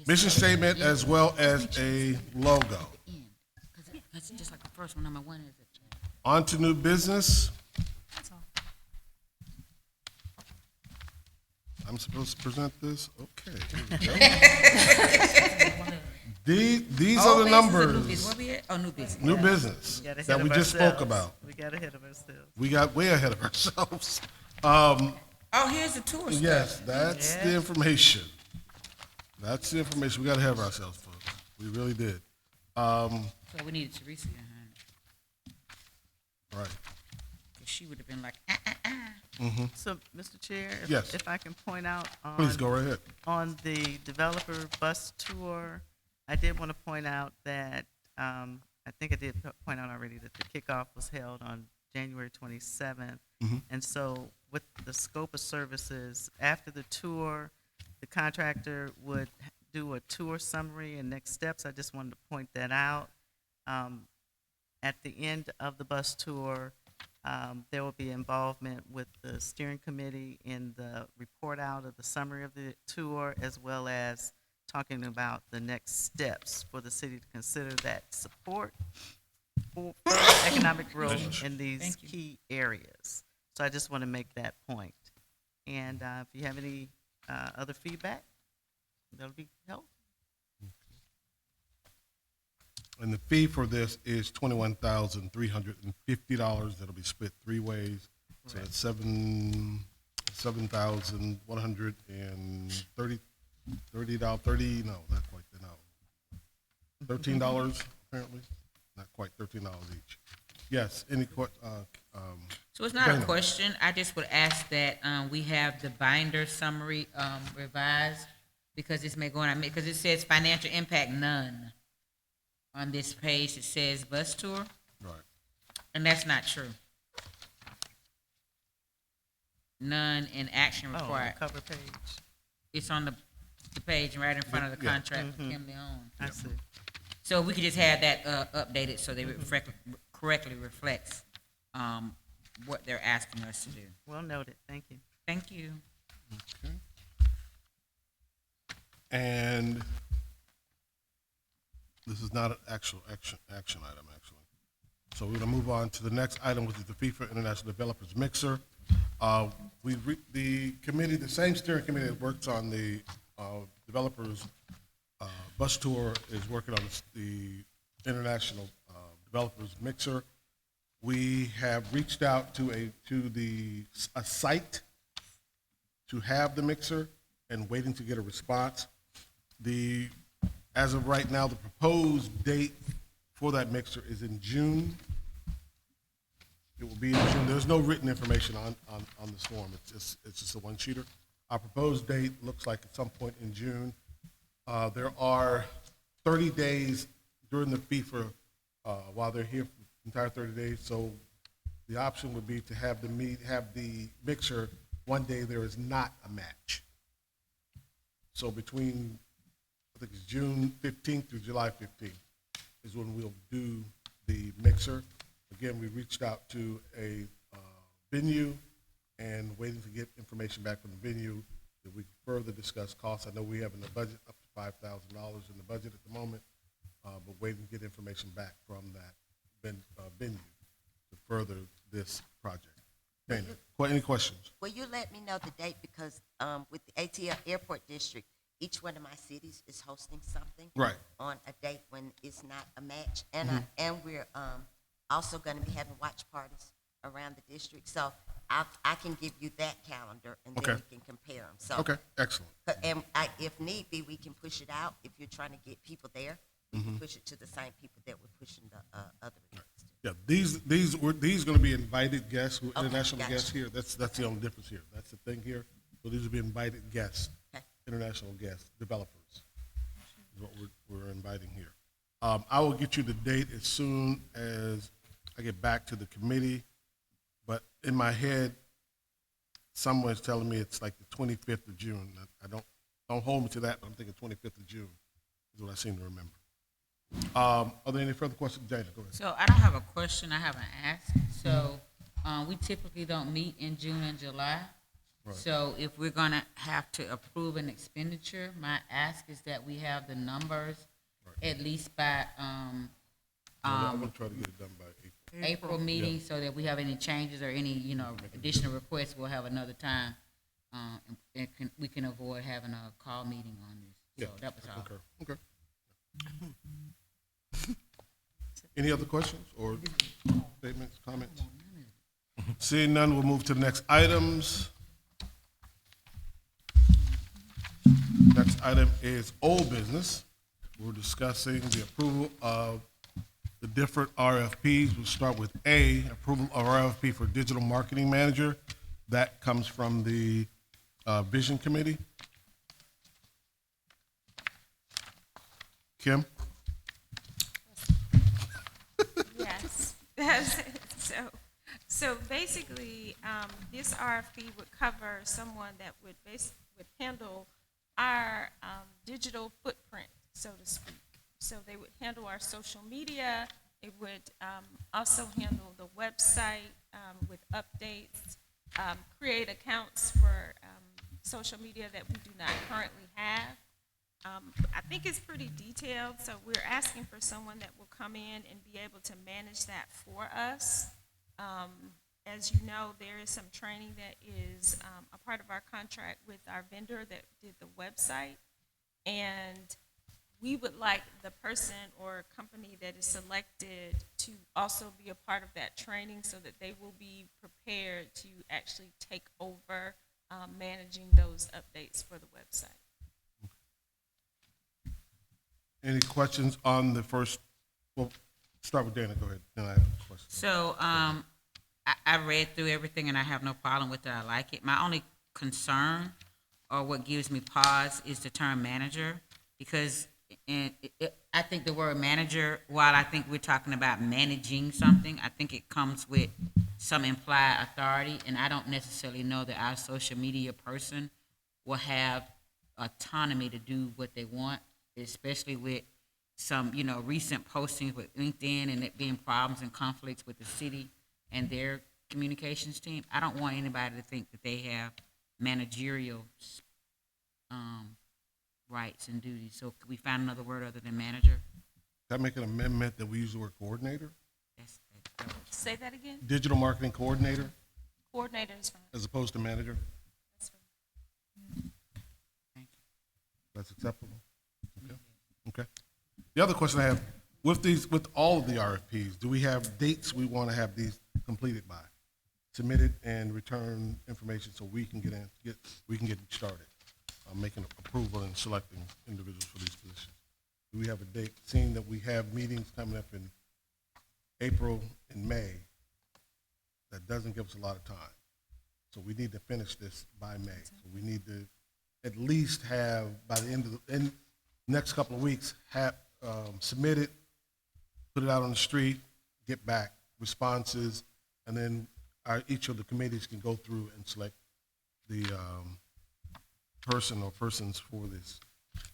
mission statement as well as a logo. That's just like the first one. Number one is it? On to new business. That's all. I'm supposed to present this? Okay. Here we go. Wanna- These Old are the business or new business? numbers. Where we at? Oh, new business. New business We got ahead that we of just spoke ourselves. about. We got ahead of ourselves. We got way ahead of ourselves. Oh, here's the tour stuff. Yes, that's the Yeah. information. That's the information. We got ahead of ourselves, folks. We really did. So we needed Teresa behind it. Right. 'Cause she would have been like, So, Mr. Chair, Yes. if I can point out Please go right ahead. on the developer bus tour, I did want to point out that, I think I did point out already that the kickoff was held on January 27th. And so with the scope of services, after the tour, the contractor would do a tour summary and next steps. I just wanted to point that out. At the end of the bus tour, there will be involvement with the steering committee in the report out of the summary of the tour, as well as talking about the next steps for the city to consider that support for economic growth in these Thank you. key areas. So I just want to make that point. And if you have any other feedback, that'll be helpful. And the fee for this is $21,350. That'll be split three ways. So it's $7,130, no, not quite, no. $13 apparently, not quite $13 each. Yes, so it's not a Dana. question. I just would ask that we have the binder summary revised because this may go on, because it says financial impact none. On this page, it says bus tour, right. and that's not true. None in action Oh, required. the cover page. It's on the page right in front of the Yeah. contract with Kim Leon. I see. So we could just have that updated so they correctly reflects what they're asking us to do. Well noted. Thank you. Thank you. Okay. And this is not an actual action item, actually. So we're gonna move on to the next item, which is the FIFA International Developers Mixer. The committee, the same steering committee that works on the developers bus tour is working on the International Developers Mixer. We have reached out to a site to have the mixer and waiting to get a response. As of right now, the proposed date for that mixer is in June. It will be in June. There's no written information on this form. It's just a one-sheeter. Our proposed date looks like at some point in June. There are 30 days during the FIFA while they're here for the entire 30 days. So the option would be to have the mixer one day there is not a match. So between, I think it's June 15th through July 15th is when we'll do the mixer. Again, we reached out to a venue and waiting to get information back from the venue that we can further discuss costs. I know we have in the budget up to $5,000 in the budget at the moment, but waiting to get information back from that venue to further this project. Dana, any questions? Will you let me know the date, because with the ATL Airport District, each one of my cities is hosting something. Right. On a date when it's not a match, and we're also going to be having watch parties around the district, so I can give you that calendar, and Okay. then we can compare them, so. Okay, excellent. And if need be, we can push it out, if you're trying to get people there, we can push it to the same people that we're pushing the other events to. Yeah, these going to be invited guests, Okay, international gotcha. guests here. That's the only difference here. That's the thing here. So these will be invited guests, Okay. international guests, developers, is what we're inviting here. I will get you the date as soon as I get back to the committee, but in my head, someone's telling me it's like the 25th of June. I don't hold me to that, but I'm thinking 25th of June is what I seem to remember. Are there any further questions? Dana, go ahead. So I don't have a question, I have an ask. So we typically don't meet in June and July. Right. So if we're gonna have to approve an expenditure, my ask is that we have the numbers at least by I'm gonna try to get it done by April. April meeting, so that we have any changes or any, additional requests, we'll have another time. We can avoid having a call meeting on this. So that was all. Okay. Any other questions or statements, comments? Seeing none, we'll move to the next items. Next item is old business. We're discussing the approval of the different RFPs. We'll start with A, approval of RFP for digital marketing manager. That comes from the Vision Committee. Kim? Yes. So basically, this RFP would cover someone that would handle our digital footprint, so to speak. So they would handle our social media. It would also handle the website with updates, create accounts for social media that we do not currently have. I think it's pretty detailed, so we're asking for someone that will come in and be able to manage that for us. As you know, there is some training that is a part of our contract with our vendor that did the website. And we would like the person or company that is selected to also be a part of that training so that they will be prepared to actually take over managing those updates for the website. Any questions on the first? Well, start with Dana. Go ahead. Then I have a question. So, I read through everything and I have no problem with it. I like it. My only concern, or what gives me pause, is the term manager, because I think the word manager, while I think we're talking about managing something, I think it comes with some implied authority, and I don't necessarily know that our social media person will have autonomy to do what they want, especially with some, recent postings with LinkedIn and it being problems and conflicts with the city and their communications team. I don't want anybody to think that they have managerial rights and duties. So could we find another word other than manager? That make an amendment that we use the word coordinator? Say that again? Digital marketing coordinator Coordinator is fine. as opposed to manager? That's fine. That's acceptable? Okay. The other question I have, with all of the RFPs, do we have dates we want to have these completed by? Submitted and return information so we can get started, making approval and selecting individuals for these positions. Do we have a date, seeing that we have meetings coming up in April and May? That doesn't give us a lot of time. So we need to finish this by May. So we need to at least have, by the end of the next couple of weeks, have submitted, put it out on the street, get back responses, and then each of the committees can go through and select the person or persons for this.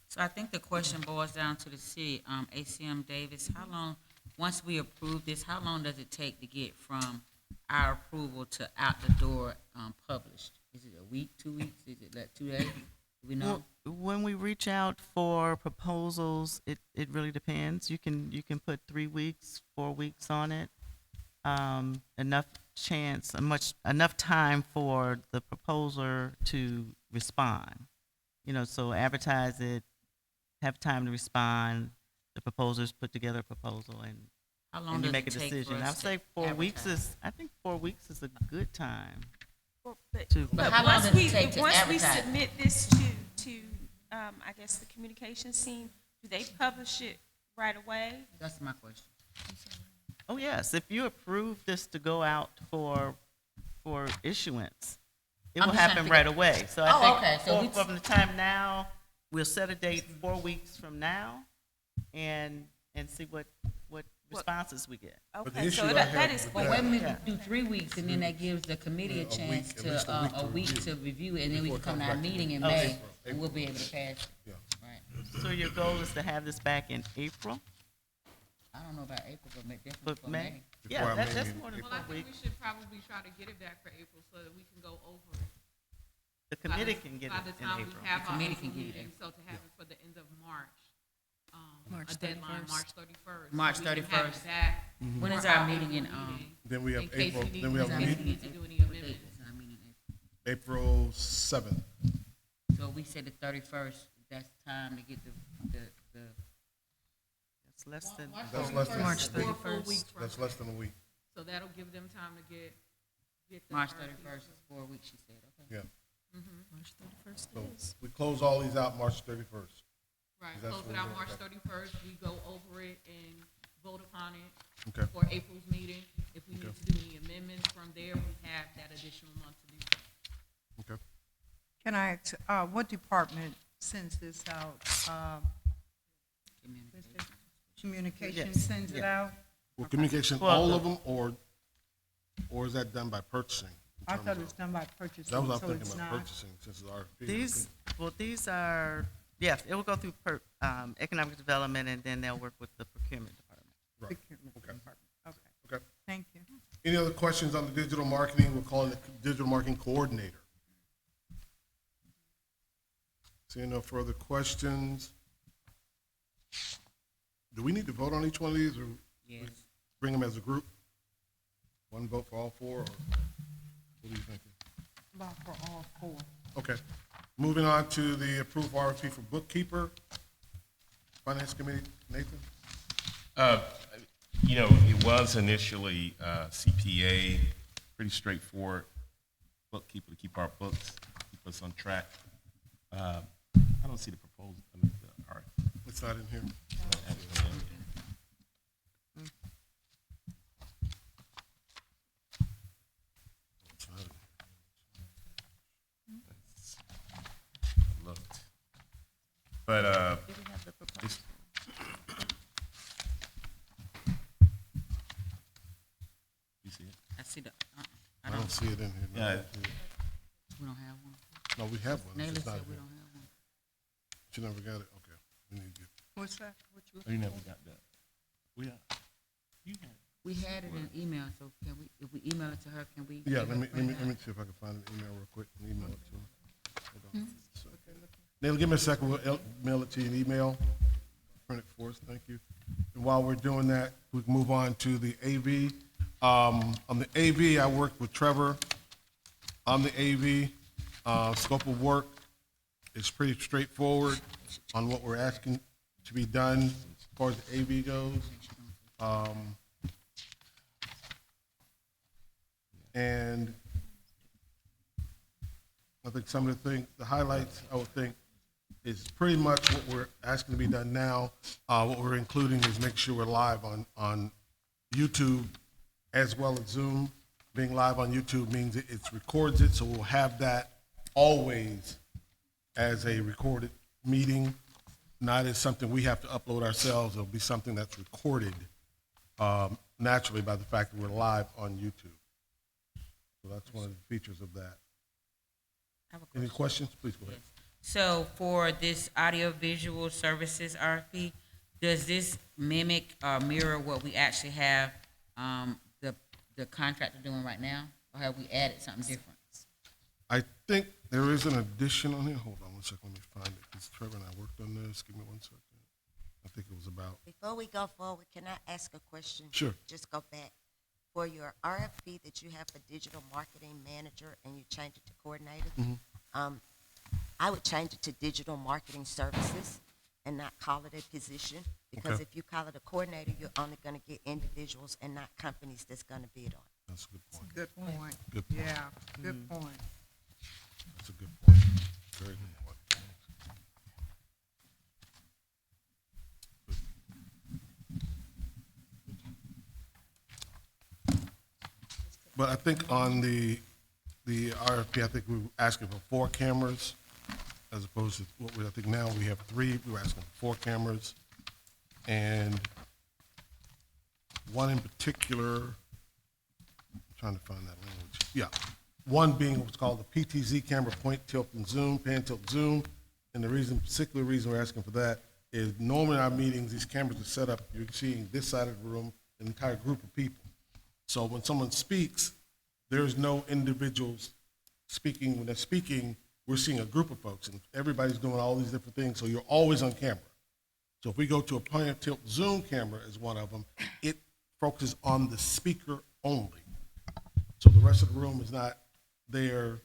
So I think the question boils down to the city, ACM Davis, how long, once we approve this, how long does it take to get from our approval to out the door published? Is it a week, 2 weeks? Is it like 2 days? Do we know? When we reach out for proposals, it really depends. You can put 3 weeks, 4 weeks on it. Enough time for the proposer to respond. So advertise it, have time to respond. The proposers put together a proposal How long and you does make a it take decision. for I would us say to 4 weeks advertise? I think 4 weeks is a good time. But how long does it take to once we advertise? submit this to I guess the communications team, do they publish it right away? That's my question. Oh, yes, if you approve this to go out for issuance, it I'm will just trying to happen figure- right away. So Oh, I okay, so think from the time now, we'll set a date 4 weeks from now and see what responses we get. the Okay, issue so I that have is with quick. Well, wait a minute, Yeah. we do 3 weeks, and then that gives the committee a chance at least a week a week review. to review, and then we Before can come it to comes our back to meeting in the- May, Okay. and we'll be able to pass it. Yeah. Right. So your goal is to have this back in April? I don't know about April, but definitely But for May? May. Yeah, Before our that's meeting. more than Well, I 4 think we weeks. should probably try to get it back for April so that we can go over it. The committee can get By it the in time we April. have The our committee April can get it meeting, so to have it for the end of March. a deadline, March 31st. March So we can have 31st. that When for is our our meeting in, meeting, Then we have in case April, we then we have in case we meeting need to do any what date amendments. is our meeting in April? April 7th. So we said the 31st, that's time to get the, It's less than, That's less than, March Four full weeks from that's now. less than a week, So that'll give them time to get the March RFPs. 31st is 4 weeks, she said, okay. yeah. March 31st So it is. we close all these out March 31st. Right, That's close what it out we're- March 31st, we go over it and vote upon it Okay. for April's meeting. If we need Okay. to do any amendments from there, we have that additional month to do so. Okay. Can I ask, what department sends this out? Communication. Communication Yes, sends it yeah. out? Well, communication, Well, all the- of them, or is that done by purchasing? in I terms thought it of- was done by purchasing, That was, I was so thinking it's about not. purchasing, since it's RFP. these are, yes, it will go through economic development, and then they'll work with the procurement department. Right. Procurement Okay. department. Okay, Okay. thank you. Any other questions on the digital marketing? We're calling it digital marketing coordinator. Seeing no further questions. Do we need to vote on each one of these, or Yes. bring them as a group? One vote for all four, or what are you thinking? About for all four. Okay. Moving on to the approved RFP for bookkeeper. Finance Committee, Nathan? You know, it was initially CPA, pretty straightforward bookkeeper to keep our books, keep us on track. I don't see the proposal, I mean, all right. It's not in here. It's not in Looked. But, Do we have the proposal? it's, you see it? I see the, I don't see it in here. No, Yeah. I don't see it. we don't have one. No, we have one. It's Naylor just not said in we here. don't have one. You never got it? Okay. We need to get, What's that? What you Oh, you never got that? We, you had. We had it in email, so can we, if we email it to her, can we? yeah, give her let me printout? see if I can find an email real quick and email it to her. Hold on. So- Naylor, give me a second. We'll mail it to you in email. Print it for us. Thank you. And while we're doing that, we can move on to the AV. On the AV, I worked with Trevor on the AV. Scope of work is pretty straightforward on what we're asking to be done as far as the AV goes. And I think some of the things, the highlights, I would think, is pretty much what we're asking to be done now. What we're including is make sure we're live on YouTube as well as Zoom. Being live on YouTube means it records it, so we'll have that always as a recorded meeting, not as something we have to upload ourselves. It'll be something that's recorded naturally by the fact that we're live on YouTube. So that's one of the features of that. I have a Any question. questions? Please go ahead. So for this audiovisual services RFP, does this mimic or mirror what we actually have, the contractor doing right now? Or have we added something different? I think there is an addition on here. Hold on one second, let me find it, because Trevor and I worked on this. Give me 1 second. I think it was about, Before we go forward, can I ask a question? Sure. Just go back. For your RFP that you have for digital marketing manager and you change it to coordinator, I would change it to digital marketing services and not call it a position. Because Okay. if you call it a coordinator, you're only gonna get individuals and not companies that's gonna bid on it. that's a good point. Good point. Good point. Yeah, good point. That's a good point. Very good point. But I think on the RFP, I think we were asking for 4 cameras as opposed to what I think now we have 3. We were asking for 4 cameras. And one in particular, I'm trying to find that language. Yeah. One being what's called the PTZ camera, point, tilt, and zoom, pan, tilt, zoom. And the particular reason we're asking for that is normally in our meetings, these cameras are set up, you're seeing this side of the room, an entire group of people. So when someone speaks, there's no individuals speaking. When they're speaking, we're seeing a group of folks, and everybody's doing all these different things, so you're always on camera. So if we go to a planar tilt zoom camera as one of them, it focuses on the speaker only. So the rest of the room is not there,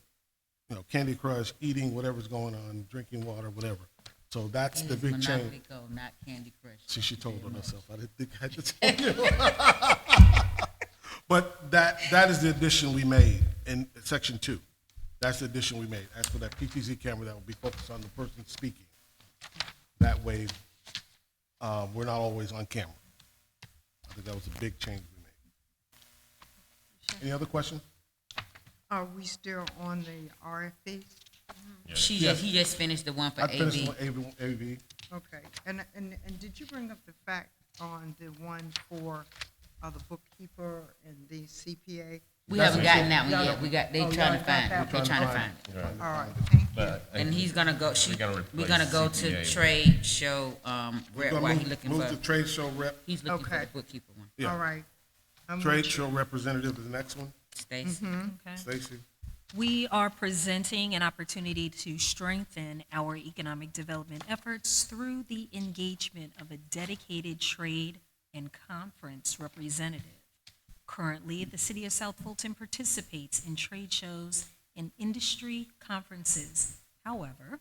Candy Crush, eating whatever's going on, drinking water, whatever. So that's the big change. Monopoly Go, not Candy Crush. See, she told on herself. I didn't think I had to tell you. But that is the addition we made in section 2. That's the addition we made. As for that PTZ camera, that will be focused on the person speaking. That way, we're not always on camera. I think that was a big change we made. Any other questions? Are we still on the RFP? He just finished the one for I finished AV. one AV. Okay, and did you bring up the fact on the one for the bookkeeper and the CPA? We That's haven't what gotten that one y'all- yet. They oh, trying y'all to got find that it. They're one. trying to find it. All right, thank you. But And he's gonna go, we gotta we're replace gonna go to CPA. trade show, rep, We're while gonna he looking move for, the trade show rep. he's looking for Okay. the bookkeeper one. Yeah. All right. I'm Trade with you. show representative is the next one. Stacy. Okay. Stacy. We are presenting an opportunity to strengthen our economic development efforts through the engagement of a dedicated trade and conference representative. Currently, the City of South Fulton participates in trade shows and industry conferences. However,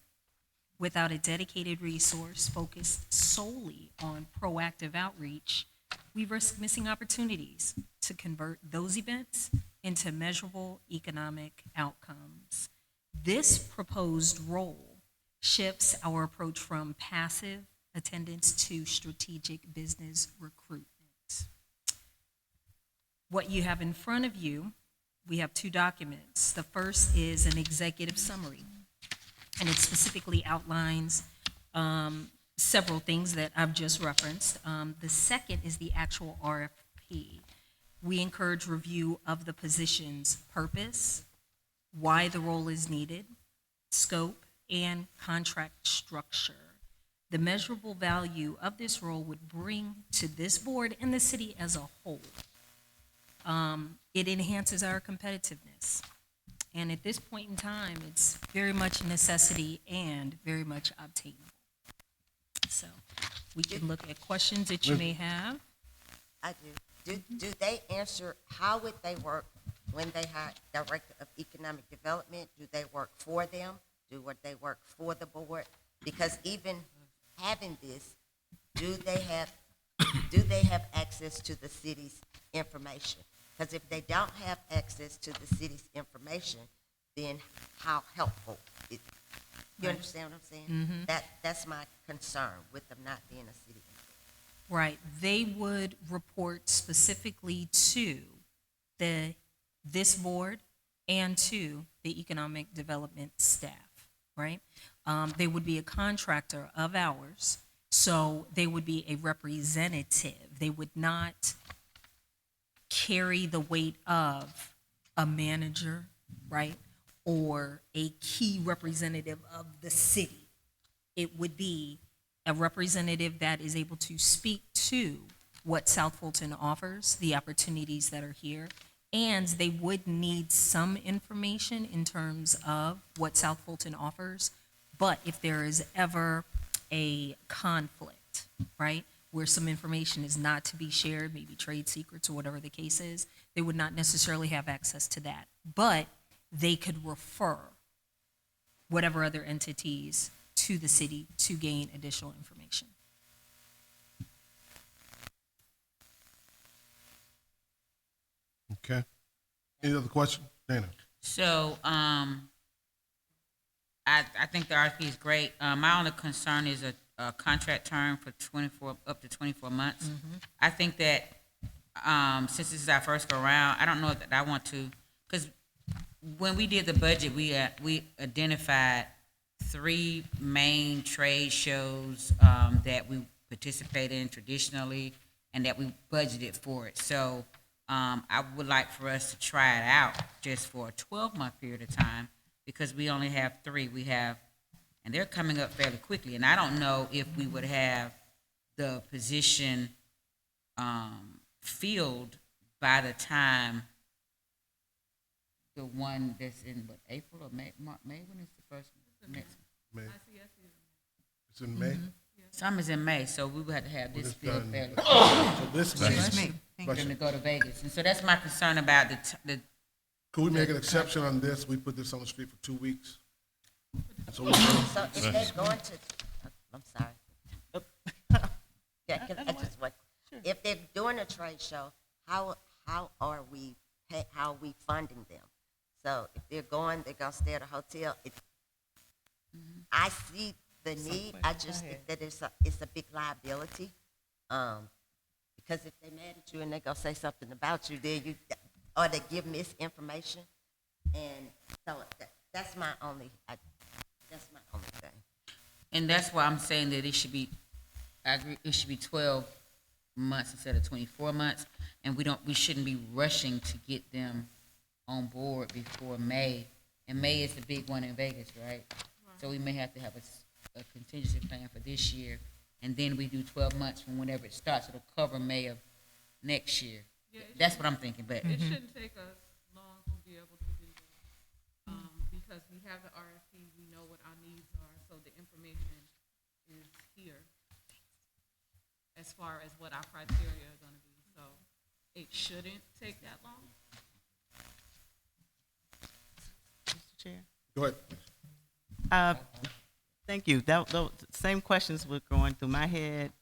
without a dedicated resource focused solely on proactive outreach, we risk missing opportunities to convert those events into measurable economic outcomes. This proposed role shifts our approach from passive attendance to strategic business recruitment. What you have in front of you, we have 2 documents. The first is an executive summary, and it specifically outlines several things that I've just referenced. The second is the actual RFP. We encourage review of the position's purpose, why the role is needed, scope, and contract structure. The measurable value of this role would bring to this board and the city as a whole. It enhances our competitiveness. And at this point in time, it's very much a necessity and very much obtainable. So we can look at questions that you may have. I do. Do they answer, how would they work when they hire Director of Economic Development? Do they work for them? Do they work for the board? Because even having this, do they have access to the city's information? Because if they don't have access to the city's information, then how helpful is it? You understand what I'm saying? That's my concern with them not being a city. Right, they would report specifically to this board and to the economic development staff, right? They would be a contractor of ours, so they would be a representative. They would not carry the weight of a manager, right? Or a key representative of the city. It would be a representative that is able to speak to what South Fulton offers, the opportunities that are here, and they would need some information in terms of what South Fulton offers. But if there is ever a conflict, right, where some information is not to be shared, maybe trade secrets or whatever the case is, they would not necessarily have access to that. But they could refer whatever other entities to the city to gain additional information. Okay. Any other question? Dana? So, I think the RFP is great. My only concern is a contract term for up to 24 months. I think that, since this is our first go around, I don't know that I want to, because when we did the budget, we identified 3 main trade shows, that we participate in traditionally and that we budgeted for it. So, I would like for us to try it out just for a 12-month period of time, because we only have 3. And they're coming up fairly quickly. And I don't know if we would have the position filled by the time the one that's in April or May? May, when is the first one? Next? May. It's in May? Some is in May, so we would have to have When this it's bill done. fairly. So this May. Excuse me. Thank Bless For them you. to go to Vegas, and so that's my concern about the Could we make an exception on this? We put this on the street for 2 weeks? So we So if they're going to, I'm sorry. Yeah, 'cause I just want, if they're doing a trade show, how are we how are we funding them? So if they're gonna stay at a hotel, I see the need, I just think that it's a big liability. Because if they mad at you and they gonna say something about you, or they give misinformation, and so that's my only thing. And that's why I'm saying that it should be, I agree, it should be 12 months instead of 24 months. And we shouldn't be rushing to get them on board before May. And May is the big one in Vegas, right? So we may have to have a contingency plan for this year. And then we do 12 months from whenever it starts. It'll cover May of next year. Yeah, That's what I'm thinking, but It shouldn't take us long to be able to do that, because we have the RFP, we know what our needs are, so the information is here as far as what our criteria are gonna be, so it shouldn't take that long. Mr. Chair. Go ahead. Thank you. Those same questions were going through my head.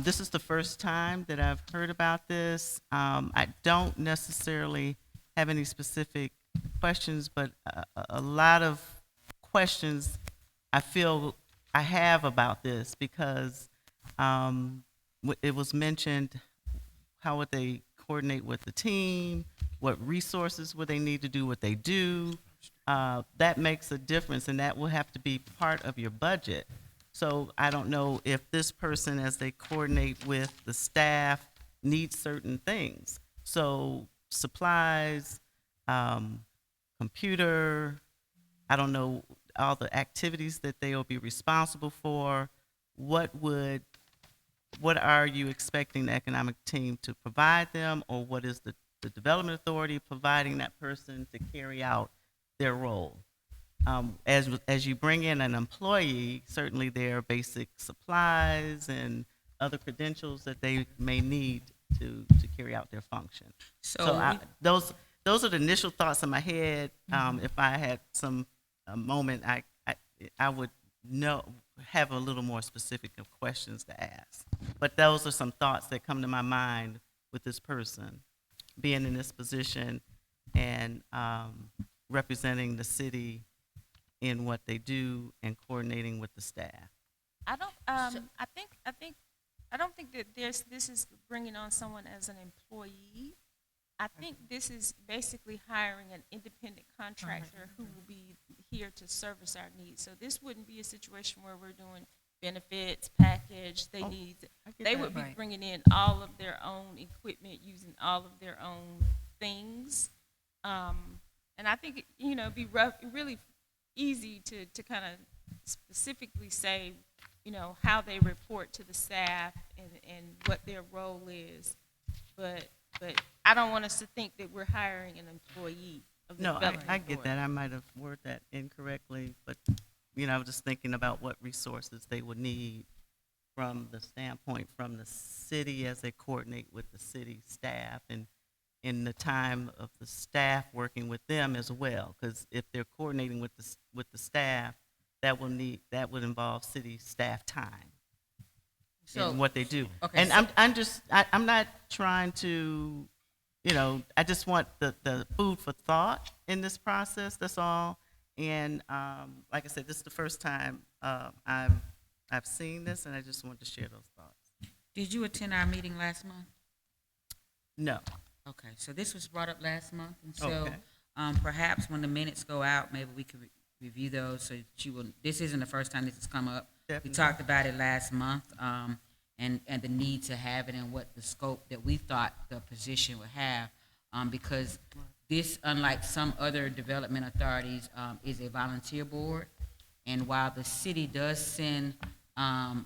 This is the first time that I've heard about this. I don't necessarily have any specific questions, but a lot of questions I feel I have about this because it was mentioned, how would they coordinate with the team? What resources would they need to do what they do? That makes a difference, and that will have to be part of your budget. So I don't know if this person, as they coordinate with the staff, needs certain things. So supplies, computer, I don't know, all the activities that they will be responsible for. What are you expecting the economic team to provide them, or what is the development authority providing that person to carry out their role? As you bring in an employee, certainly there are basic supplies and other credentials that they may need to carry out their function. So Those are the initial thoughts in my head. If I had a moment, I would have a little more specific of questions to ask. But those are some thoughts that come to my mind with this person being in this position and representing the city in what they do and coordinating with the staff. I don't think that this is bringing on someone as an employee. I think this is basically hiring an independent contractor who will be here to service our needs. So this wouldn't be a situation where we're doing benefits, package, they would be bringing in all of their own equipment, using all of their own things. And I think, it'd be really easy to kind of specifically say, how they report to the staff and what their role is. But I don't want us to think that we're hiring an employee of the No, development I get authority. that. I might have worded that incorrectly, but, I was just thinking about what resources they would need from the standpoint from the city as they coordinate with the city staff and in the time of the staff working with them as well. Because if they're coordinating with the staff, that would involve city staff time. So in what they do. okay, And so- I'm not trying to, I just want the food for thought in this process, that's all. And like I said, this is the first time I've seen this, and I just wanted to share those thoughts. did you attend our meeting last month? No. Okay, so this was brought up last month, and so Okay. perhaps when the minutes go out, maybe we could review those so that you will, this isn't the first time this has come up. Definitely. We talked about it last month, and the need to have it and what the scope that we thought the position would have, because this, unlike some other development authorities, is a volunteer board. And while the city does send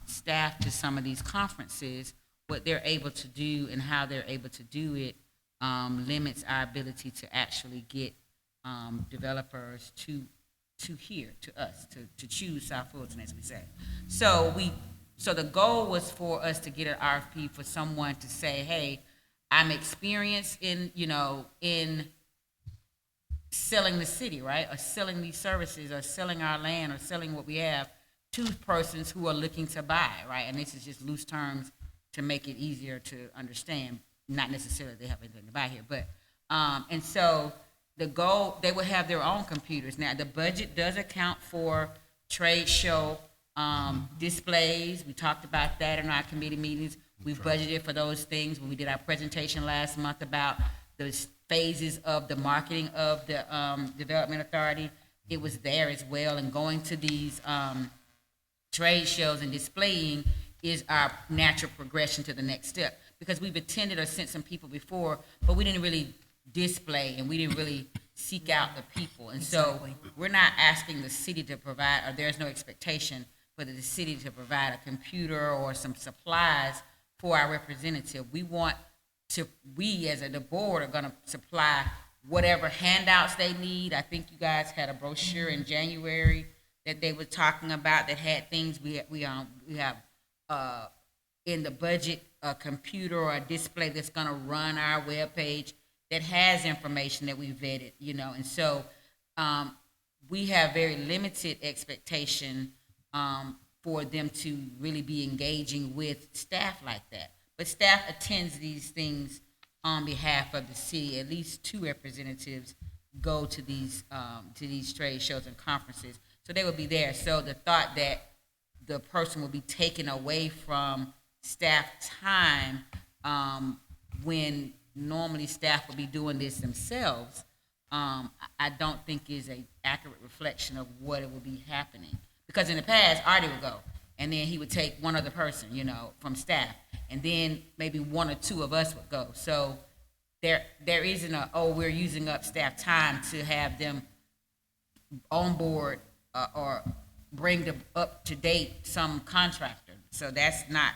staff to some of these conferences, what they're able to do and how they're able to do it limits our ability to actually get developers to here, to us, to choose South Fulton, as we say. So So the goal was for us to get an RFP for someone to say, hey, I'm experienced in, in selling the city, right? Or selling these services, or selling our land, or selling what we have to persons who are looking to buy, right? And this is just loose terms to make it easier to understand. Not necessarily they have anything to buy here, but, and so the goal, they would have their own computers. Now, the budget does account for trade show displays. We talked about that in our committee meetings. We've budgeted for those things when we did our presentation last month about the phases of the marketing of the Development Authority. It was there as well, and going to these trade shows and displaying is our natural progression to the next step, because we've attended or sent some people before, but we didn't really display and we didn't really seek out the people. And so we're not asking the city to provide, or there's no expectation for the city to provide a computer or some supplies for our representative. We as the board are gonna supply whatever handouts they need. I think you guys had a brochure in January that they were talking about that had things we have in the budget, a computer or a display that's gonna run our webpage that has information that we vetted, and so we have very limited expectation for them to really be engaging with staff like that. But staff attends these things on behalf of the city. At least 2 representatives go to these trade shows and conferences, so they will be there. So the thought that the person will be taken away from staff time when normally staff will be doing this themselves, I don't think is a accurate reflection of what it will be happening. Because in the past, Artie would go, and then he would take one other person, from staff, and then maybe 1 or 2 of us would go. So there isn't we're using up staff time to have them on board or bring them up to date some contractor. So that's not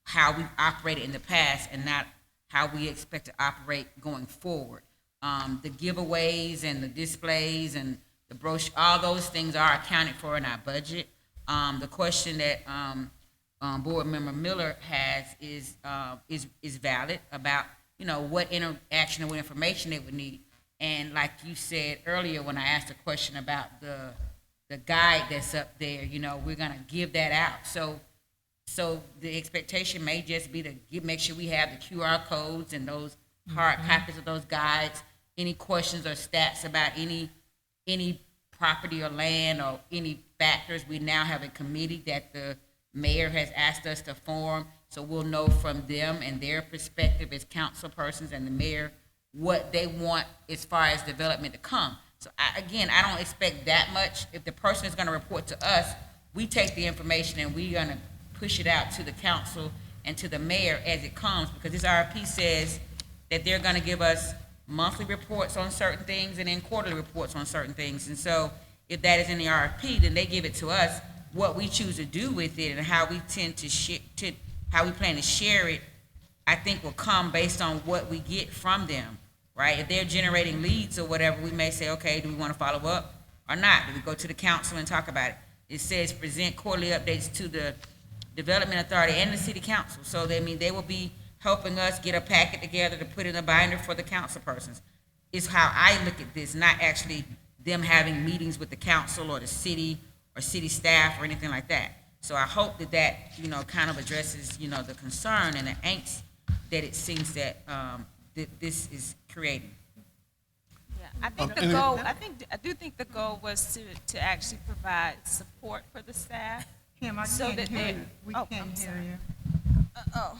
how we've operated in the past, and not how we expect to operate going forward. The giveaways and the displays and the brochure, all those things are accounted for in our budget. The question that Board Member Miller has is valid about, what interaction and what information they would need. And like you said earlier, when I asked a question about the guide that's up there, we're gonna give that out. So the expectation may just be to make sure we have the QR codes and those hard copies of those guides. Any questions or stats about any property or land or any factors, we now have a committee that the mayor has asked us to form. So we'll know from them and their perspective as council persons and the mayor what they want as far as development to come. So I don't expect that much. If the person is gonna report to us, we take the information and we're gonna push it out to the council and to the mayor as it comes, because this RFP says that they're gonna give us monthly reports on certain things and then quarterly reports on certain things. And so if that is in the RFP, then they give it to us. What we choose to do with it and how we how we plan to share it, I think will come based on what we get from them, right? If they're generating leads or whatever, we may say, okay, do we want to follow up or not? Do we go to the council and talk about it? It says present quarterly updates to the Development Authority and the City Council. So they will be helping us get a packet together to put in a binder for the council persons. Is how I look at this, not actually them having meetings with the council or the city or city staff or anything like that. So I hope that kind of addresses, the concern and the angst that it seems that this is creating. Yeah, I think the goal, I do think the goal was to actually provide support for the staff. Kim, I So can't that hear they- you. We oh, can't I'm hear sorry. you.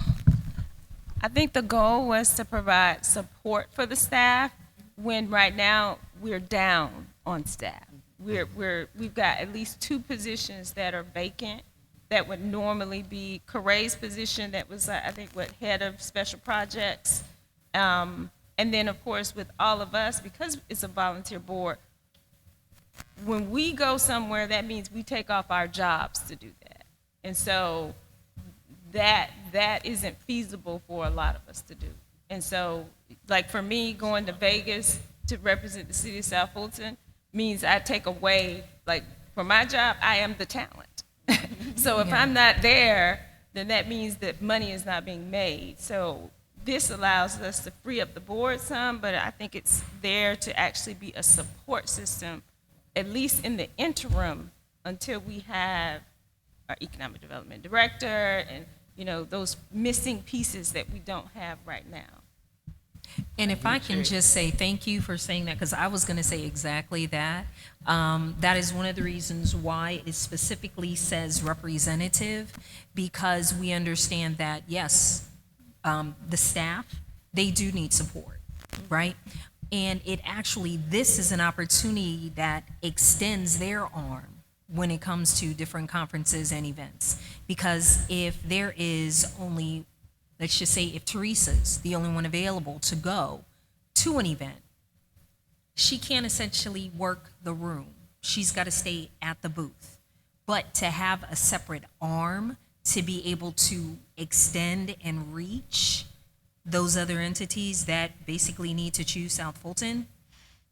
I think the goal was to provide support for the staff when right now we're down on staff. We've got at least 2 positions that are vacant that would normally be Corray's position that was, I think, head of special projects. And then, of course, with all of us, because it's a volunteer board, when we go somewhere, that means we take off our jobs to do that. And so that isn't feasible for a lot of us to do. And so, like for me, going to Vegas to represent the city of South Fulton means I take away, like for my job, I am the talent. So if I'm not there, then that means that money is not being made. So this allows us to free up the board some, but I think it's there to actually be a support system, at least in the interim, until we have our economic development director and, you know, those missing pieces that we don't have right now. And if I can just say thank you for saying that, because I was going to say exactly that. That is one of the reasons why it specifically says representative, because we understand that, yes, the staff, they do need support, right? And it actually, this is an opportunity that extends their arm when it comes to different conferences and events. Because if there is only, let's just say if Teresa's the only one available to go to an event, she can't essentially work the room. She's got to stay at the booth. But to have a separate arm to be able to extend and reach those other entities that basically need to choose South Fulton,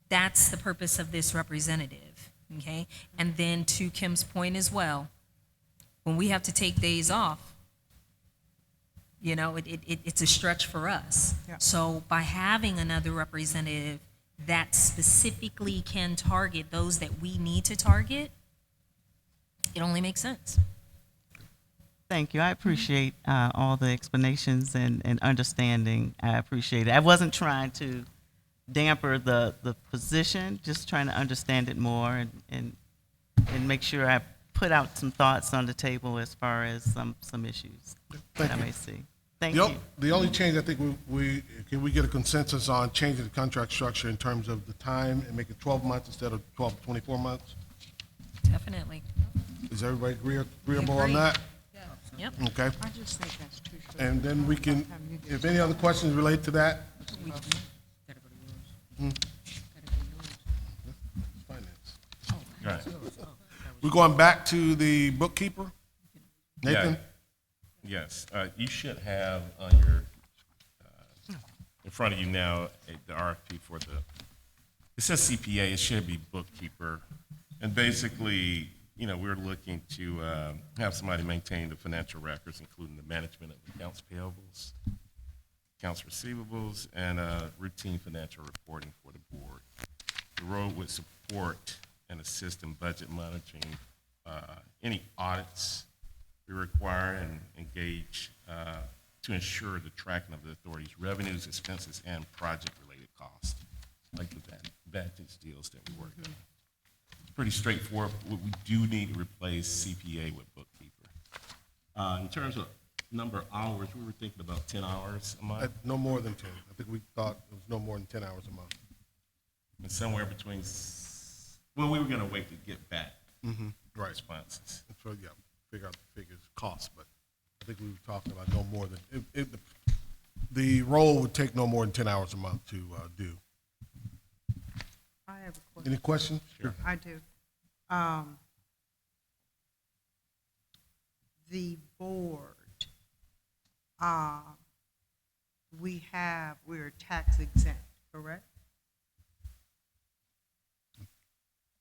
that's the purpose of this representative, okay? And then to Kim's point as well, when we have to take days off, you know, it's a stretch for us. Yeah. So by having another representative that specifically can target those that we need to target, it only makes sense. Thank you. I appreciate all the explanations and understanding. I appreciate it. I wasn't trying to damper the position, just trying to understand it more and make sure I put out some thoughts on the table as far as some issues that I may see. Thank you. The only change I think can we get a consensus on changing the contract structure in terms of the time and make it 12 months instead of 12 to 24 months? Definitely. Is everybody agreeable on that? Yep. Okay. I just think that's too short. And then we can, if any other questions relate to that? Finance. Right. We're going back to the bookkeeper? Nathan? Yes, you should have on your, in front of you now, the RFP for it says CPA, it should be bookkeeper. And basically, you know, we're looking to have somebody maintain the financial records, including the management of accounts payables, accounts receivables, and routine financial reporting for the board. The role would support and assist in budget monitoring, any audits we require, and engage to ensure the tracking of the authority's revenues, expenses, and project-related costs, like the Vantage deals that we work on. Pretty straightforward. We do need to replace CPA with bookkeeper. In terms of number of hours, we were thinking about 10 hours a month, No more than 10. I think we thought it was no more than 10 hours a month. and somewhere between, well, we were gonna wait to get back Right. responses. So, yeah, figure out the figures, cost, but I think we were talking about no more than, the role would take no more than 10 hours a month to do. I have a question. Any questions? Sure. I do. The board, we're tax exempt, correct?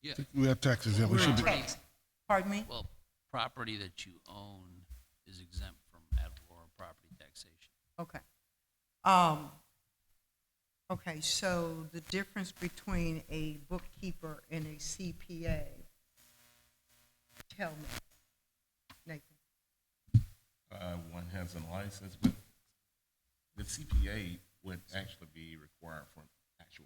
Yeah, We have taxes in, we should be, Tax. Pardon me? well, property that you own is exempt from ad valorem property taxation. Okay. Okay, so the difference between a bookkeeper and a CPA, tell me, Nathan. One has a license, but the CPA would actually be required for an actual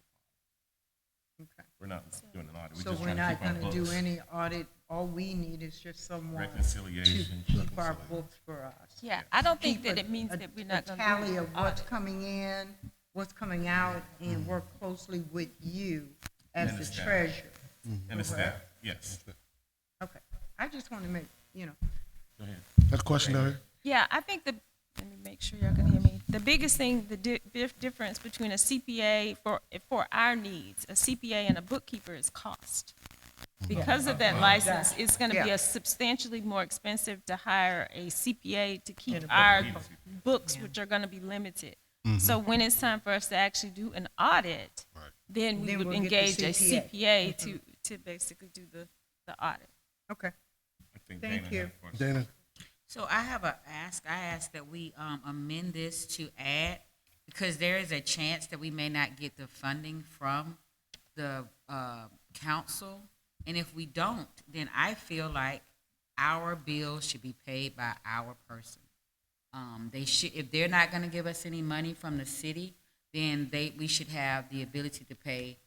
audit. Okay. We're not doing an audit, we're So just we're trying to not keep our gonna do books. any audit, all we need is just someone to Reconciliation. keep our books for us. Yeah, I don't think Keep that it means that we're not going to a tally of what's coming in, what's coming out, and work closely with you as And the the staff. treasurer. And the staff, yes. Okay, I just want to make, you know, Go ahead. Had a question down here? Yeah, I think let me make sure y'all can hear me. The biggest thing, the difference between a CPA for our needs, a CPA and a bookkeeper is cost. Because of that license, it's gonna be Yeah. a substantially more expensive to hire a CPA to keep And a our bookkeeper. books, which are gonna be limited. So when it's time for us to actually do an audit, then we Then would we'll get the engage a CPA. CPA to basically do the audit. okay. think Thank Dana you. had a question. Dana? So I have a ask. I ask that we amend this to add, because there is a chance that we may not get the funding from the council. And if we don't, then I feel like our bills should be paid by our person. They should, if they're not gonna give us any money from the city, then we should have the ability to pay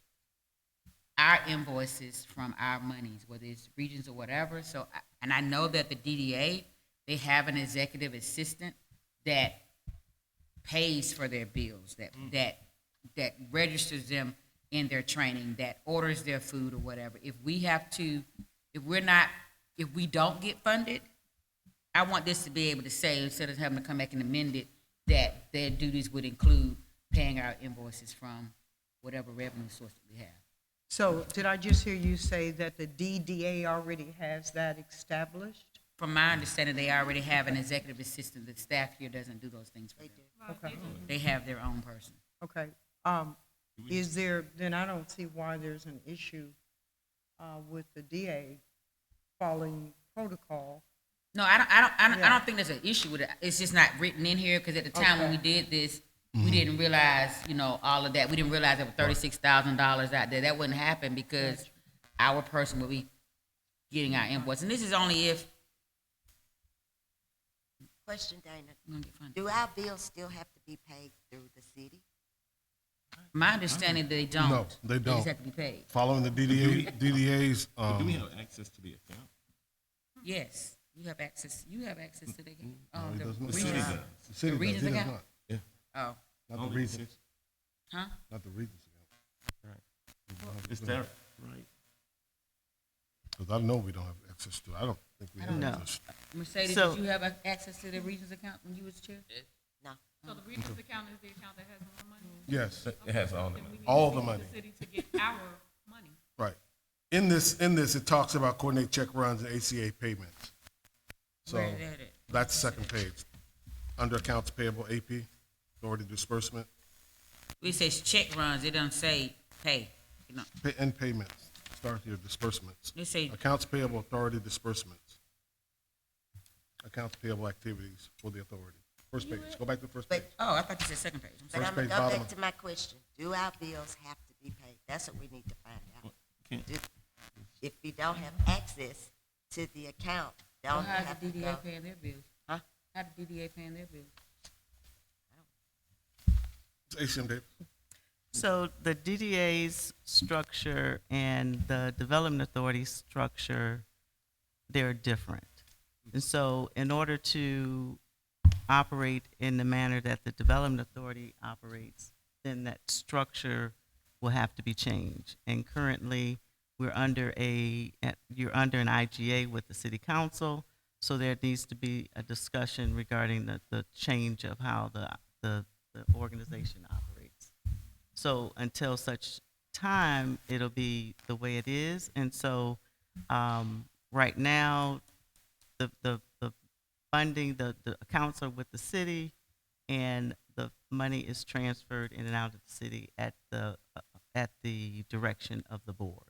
our invoices from our monies, whether it's regions or whatever. So, and I know that the DDA, they have an executive assistant that pays for their bills, that registers them in their training, that orders their food or whatever. If we don't get funded, I want this to be able to say, instead of having to come back and amend it, that their duties would include paying our invoices from whatever revenue source that we have. So did I just hear you say that the DDA already has that established? From my understanding, they already have an executive assistant. The staff here doesn't do those things for them. Okay, They have their own person. okay. Is there, then I don't see why there's an issue with the DA following protocol. No, I Yeah. don't think there's an issue with it. It's just not written in here, because at the time when we did this, we didn't realize, all of that. We didn't realize there was $36,000 out there. That wouldn't happen because our person would be getting our invoice. And this is only if Question, Dana. we're gonna get funded. Do our bills still have to be paid through the city? My understanding, they don't. No, they They don't. just have to be paid. Following the DDA's, Do we have access to the account? Yes, you have access to the, no, he does not. The city regions. does. The city does, regions he does account? not. Oh, Not the Only regions, city. huh? not the regions account. Is that right? Because I know we don't have access to it. I don't think we have No. access. Mercedes, So- did you have access to the regions account when you was chair? No. So the Regions account is the account that has more money? Yes, It has all the Then we money. need All to the speak money. to the city to get our money. right. In this, it talks about coordinate check runs and ACA payments. So Where is that at? that's the second page. Under accounts payable, AP, authority disbursement, It says check runs, it doesn't say pay. and payments. Start here, disbursements. It say, Accounts payable, authority disbursements. Accounts payable activities for the authority. First page, go back to the first page. But, oh, I thought you said second page. I'm but sorry. I'm gonna page, go bottom back of- to my question. Do our bills have to be paid? That's what we need to find out. Can't- If we don't have access to the account, Well, don't we how's have the to DDA go? paying their bills? Huh? How the DDA paying their bills? ACM, Dave. So the DDA's structure and the Development Authority structure, they're different. And so in order to operate in the manner that the Development Authority operates, then that structure will have to be changed. And currently, you're under an IGA with the City Council, so there needs to be a discussion regarding the change of how the organization operates. So until such time, it'll be the way it is. And so right now, the funding, the accounts are with the city, and the money is transferred in and out of the city at the direction of the board.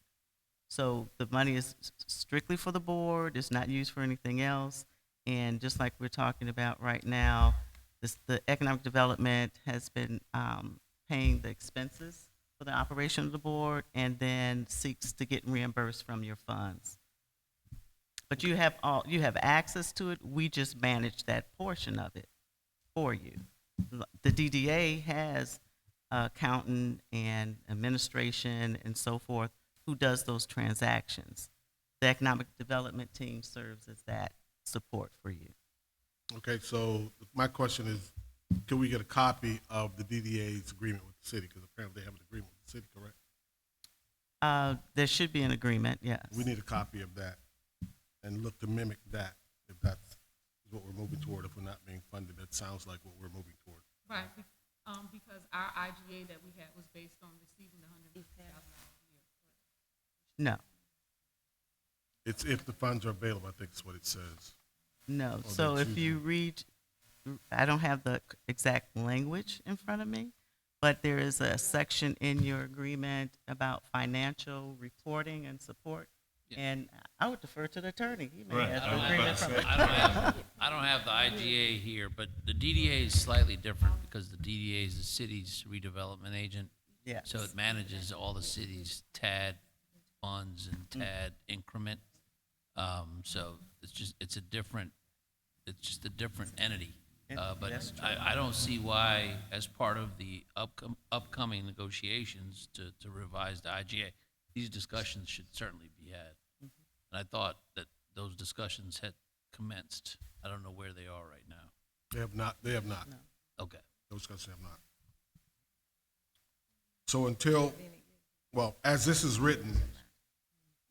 So the money is strictly for the board, it's not used for anything else. And just like we're talking about right now, the economic development has been paying the expenses for the operation of the board, and then seeks to get reimbursed from your funds. But you have access to it, we just manage that portion of it for you. The DDA has accountant and administration and so forth who does those transactions. The economic development team serves as that support for you. Okay, so my question is, can we get a copy of the DDA's agreement with the city? Because apparently they have an agreement with the city, correct? There should be an agreement, yes. We need a copy of that and look to mimic that, if that's what we're moving toward. If we're not being funded, that sounds like what we're moving toward. Right, because our IGA that we had was based on receiving $150,000 a year. No, It's if the funds are available, I think is what it says. no. Oh, So they're if you read, I don't have the exact language in front of me, but there is a section in your agreement about financial reporting and support. Yeah. And I would defer to the attorney. He may Right. have I don't agreement have, from. I don't have the IGA here, but the DDA is slightly different because the DDA is the city's redevelopment agent. Yes. So it manages all the city's TAD funds and TAD increment. So it's just a different entity. But That's true. I don't see why, as part of the upcoming negotiations to revise the IGA, these discussions should certainly be had. And I thought that those discussions had commenced. I don't know where they are right now. They have not. They have not. Okay. Those discussions have not. So until, well, as this is written,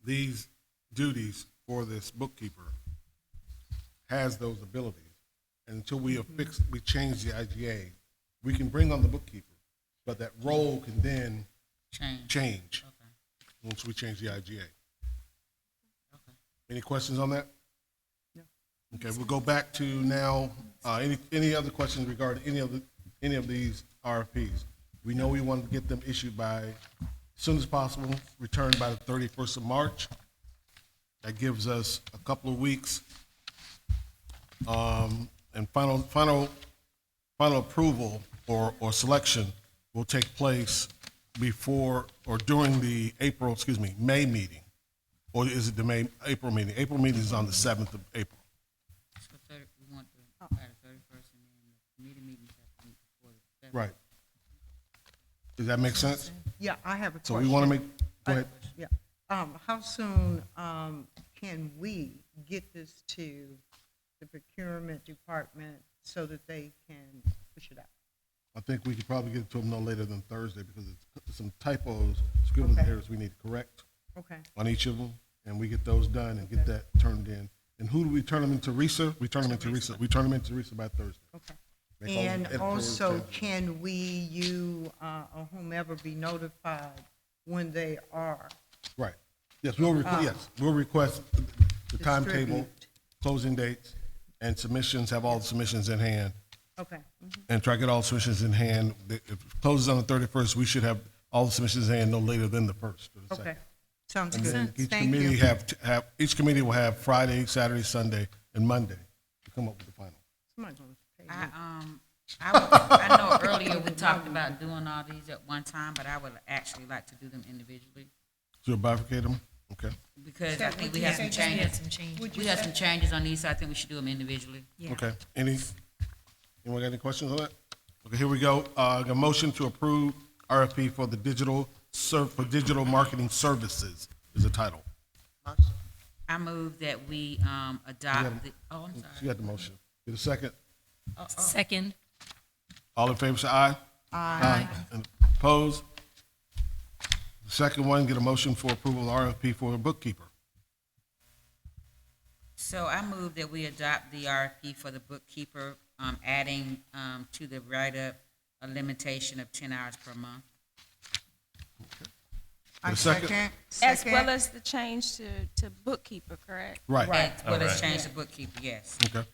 these duties for this bookkeeper has those abilities. And until we have fixed, we change the IGA, we can bring on the bookkeeper, but that role can then change Okay. once we change the IGA. Okay. Any questions on that? No. Okay, we'll go back to now, any other questions regarding any of these RFPs? We know we want to get them issued by, as soon as possible, returned by the 31st of March. That gives us a couple of weeks. And final approval or selection will take place before or during the May meeting. Or is it the April meeting? April meeting is on the 7th of April. So we want to add a 31st, and then the meetings have to meet before the 7th. Right. Does that make sense? Yeah, I have a So question. we want to go ahead. Yeah. How soon, can we get this to the procurement department so that they can push it out? I think we could probably get it to them no later than Thursday because it's some typos, scrivener's Okay. errors we need to correct Okay. on each of them, and we get those done and get that turned in. And who do we turn them into, Risa? We turn them into Risa. We turn them into Risa by Thursday. Okay. Make all the And editorial also, changes. can we, you, or whomever be notified when they are Right. Yes, we'll request the timetable, distributed? closing dates, and submissions, have all the submissions in hand, Okay. and try to get all the submissions in hand. If it closes on the 31st, we should have all the submissions in hand no later than the 1st or the 2nd. Okay. Sounds And then good. each Thank committee you. each committee will have Friday, Saturday, Sunday, and Monday to come up with the final. Somebody's gonna pay me. I know earlier we talked about doing all these at one time, but I would actually like to do them individually So you'll bifurcate them? Okay. because I think we have some changes. We have some changes on these, so I think we should do them individually. Okay. Anyone got any questions on that? Okay, here we go. A motion to approve RFP for the digital marketing services is the title. Motion. I move that we adopt the, oh, I'm You sorry. got the motion. Get a second? Second. All in favor, say aye. Aye. And opposed? The second one, get a motion for approval of RFP for a bookkeeper. So I move that we adopt the RFP for the bookkeeper, adding to the write-up a limitation of 10 hours per month. I a second? As well as the change to bookkeeper, correct? Right. As well as Alright. change the bookkeeper, yes. Okay.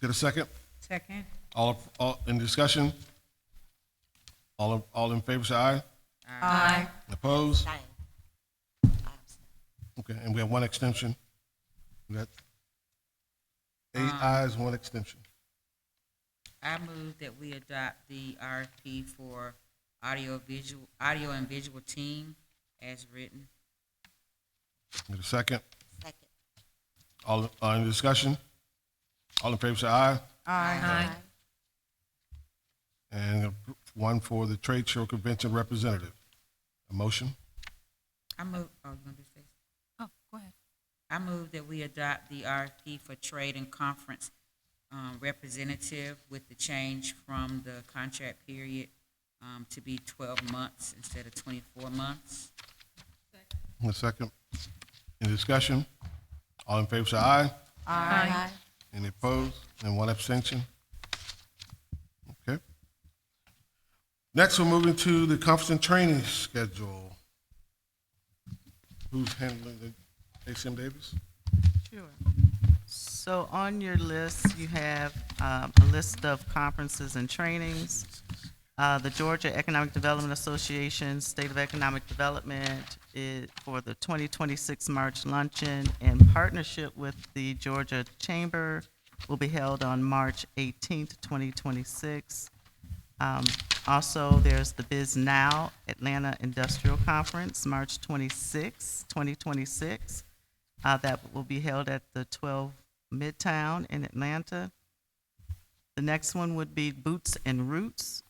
Get a second? Second. All in discussion? All in favor, say aye. Aye. Opposed? Same. Okay, and we have one extension. We got 8 ayes, 1 extension. I move that we adopt the RFP for audio and visual team as written. Get a second? Second. All in discussion? All in favor, say aye. Aye. And one for the trade show convention representative. A motion? I move, oh, you want to say? Oh, go ahead. I move that we adopt the RFP for trade and conference representative with the change from the contract period to be 12 months instead of 24 months. A second? Any discussion? All in favor, say aye. Aye. Any opposed? And 1 abstention? Okay. Next, we're moving to the conference and training schedule. Who's handling the ACM Davis? Sure. So on your list, you have a list of conferences and trainings. The Georgia Economic Development Association State of Economic Development is for the 2026 March luncheon in partnership with the Georgia Chamber will be held on March 18th, 2026. Also, there's the Biz Now Atlanta Industrial Conference, March 26, 2026. That will be held at the 12 Midtown in Atlanta. The next one would be Boots and Roots,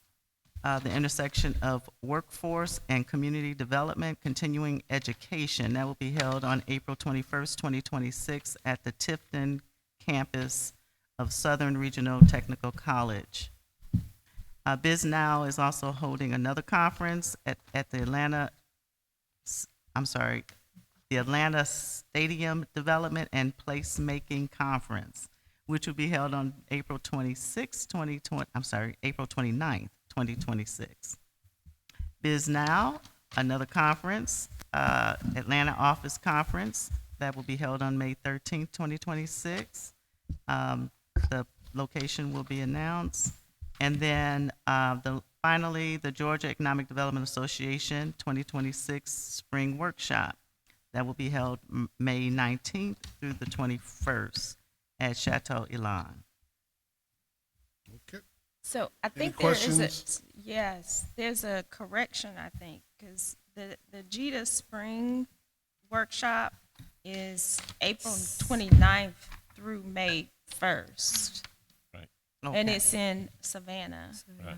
the intersection of workforce and community development, continuing education. That will be held on April 21st, 2026 at the Tifton campus of Southern Regional Technical College. Biz Now is also holding another conference at the Atlanta Stadium Development and Placemaking Conference, which will be held on April 29th, 2026. Biz Now, another conference, Atlanta Office Conference, that will be held on May 13th, 2026. The location will be announced. And then finally, the Georgia Economic Development Association 2026 Spring Workshop. That will be held May 19th through the 21st at Chateau Elan. Okay. So I Any think there is questions? there's a correction, I think, because the JETA Spring Workshop is April 29th through May 1st. Right. And Okay. it's in Savannah. Right.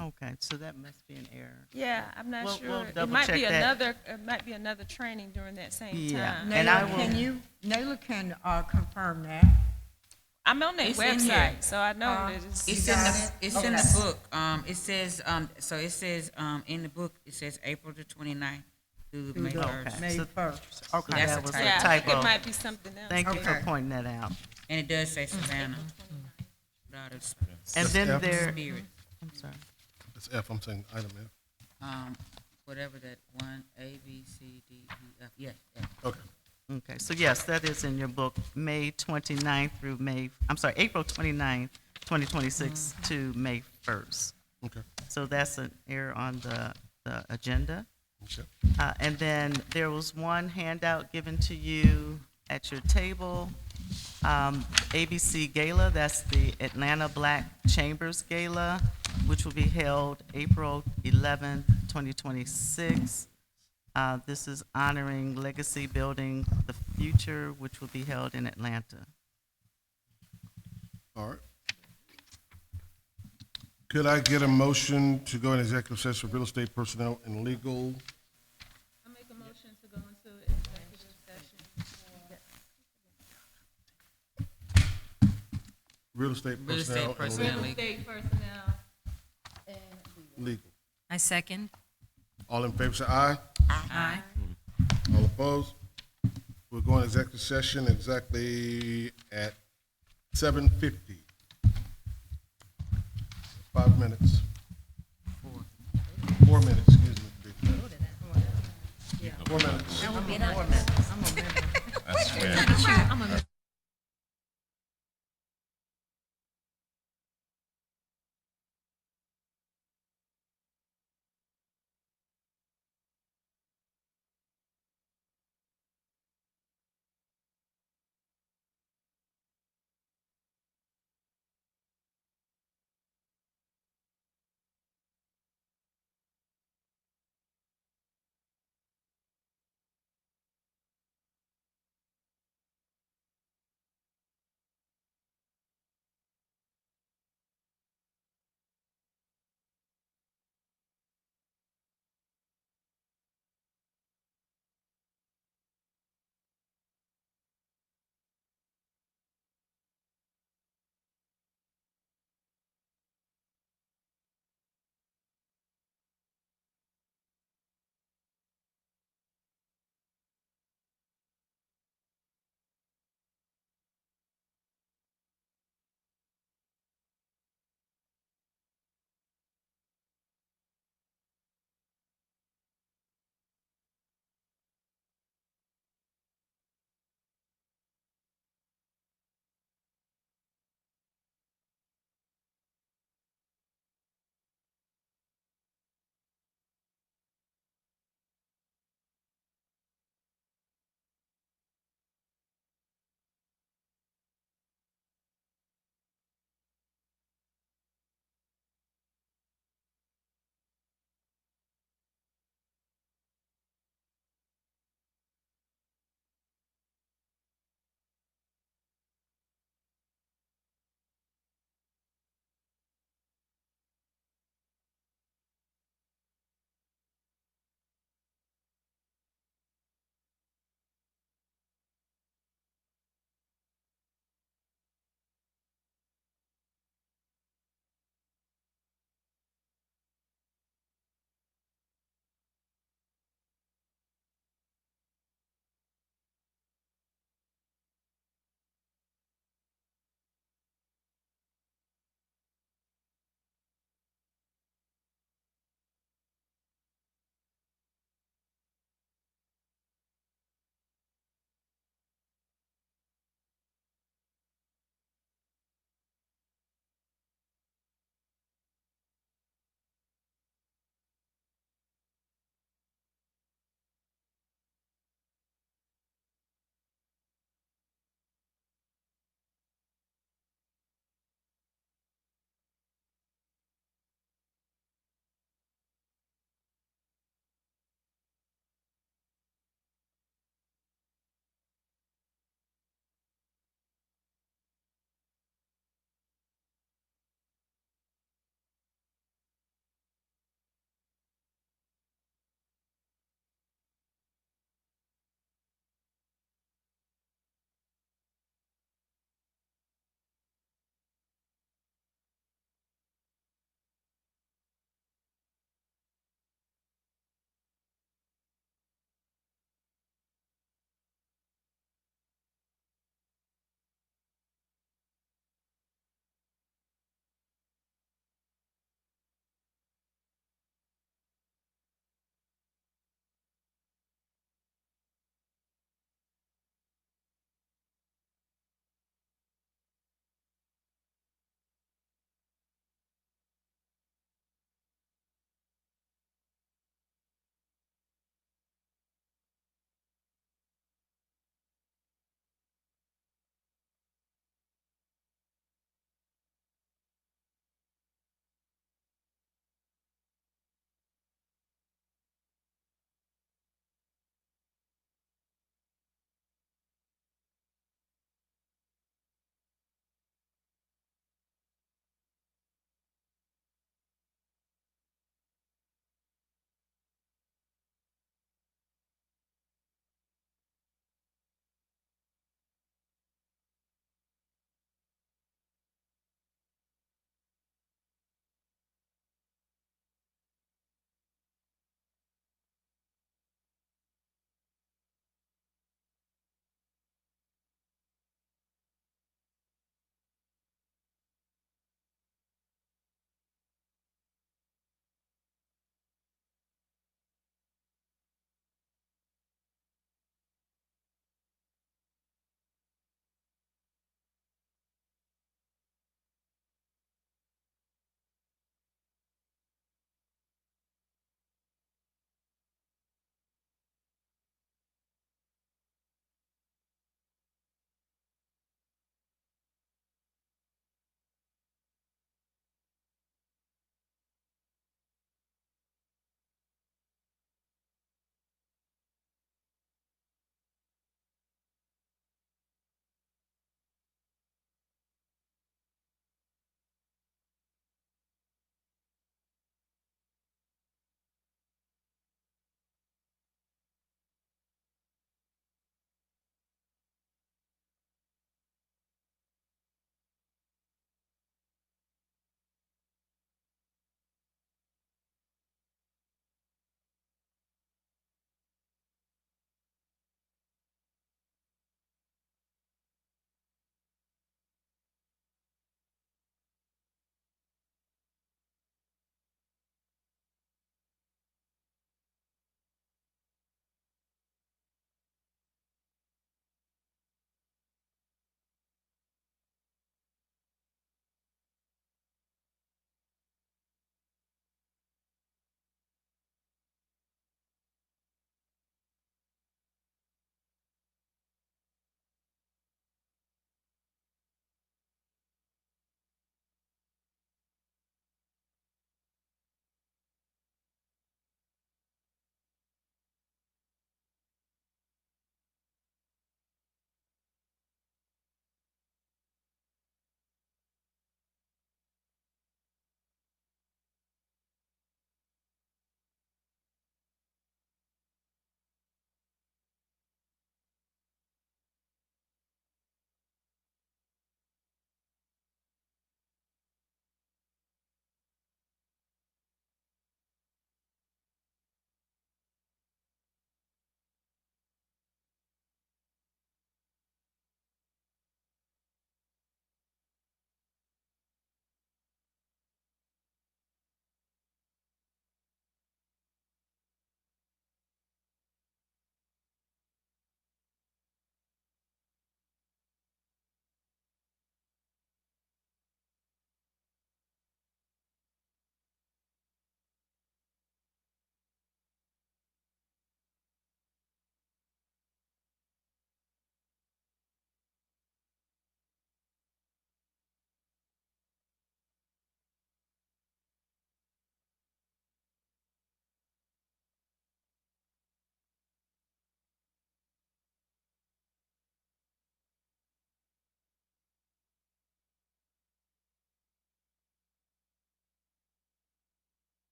Okay, so that must be an error. Yeah, I'm not We'll sure. It double might check be that. another training during that same Yeah. time. And I Naila, will- Naila can confirm that. I'm on their It's in here. website, so I know that it's. It's You in got the, it? it's in Okay. the book. It says, in the book, it says April the 29th through Through May the- 1st. May So- 1st. Okay, That's that a was a typo. Yeah, I think typo. it might be something else. Thank you for Okay. pointing that out. And it does say Savannah. Without a And That's then F? there, spirit. I'm sorry. That's F, I'm saying item F. Whatever that one, A, B, C, D, E, F, yes, F. Okay. Okay, so yes, that is in your book, May 29th through April 29th, 2026 to May 1st. Okay. So that's an error on the agenda. Okay. And then there was one handout given to you at your table. ABC Gala, that's the Atlanta Black Chambers Gala, which will be held April 11th, 2026. This is honoring Legacy Building the Future, which will be held in Atlanta. All right. Could I get a motion to go in executive session for real estate personnel and legal? I make a motion to go into executive session Real estate Real estate personnel and personnel. for real legal. estate personnel and legal. Legal. I second. All in favor, say aye. Aye. All opposed? We're going to executive session exactly at 7:50. 5 minutes. 4 minutes, excuse me. 4 minutes. I swear. I'm a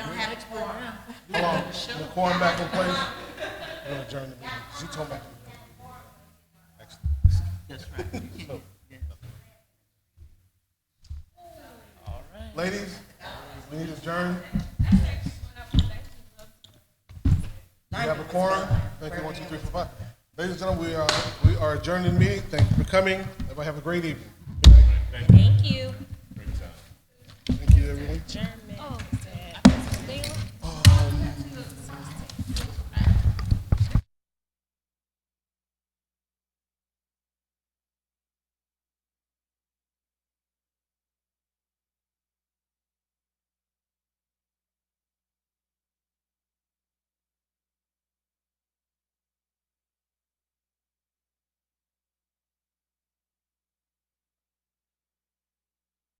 Hold on, the quorum back in place. We're gonna adjourn the meeting. She told me. That's right. You can't- yeah. Ladies, we need to adjourn. We have a quorum. Thank you, 1, 2, 3, 4, 5. Ladies and gentlemen, we are adjourning the meeting. Thank you for coming. Everybody have a great evening. Good night. Thank you. Thank you, everyone. Adjourn.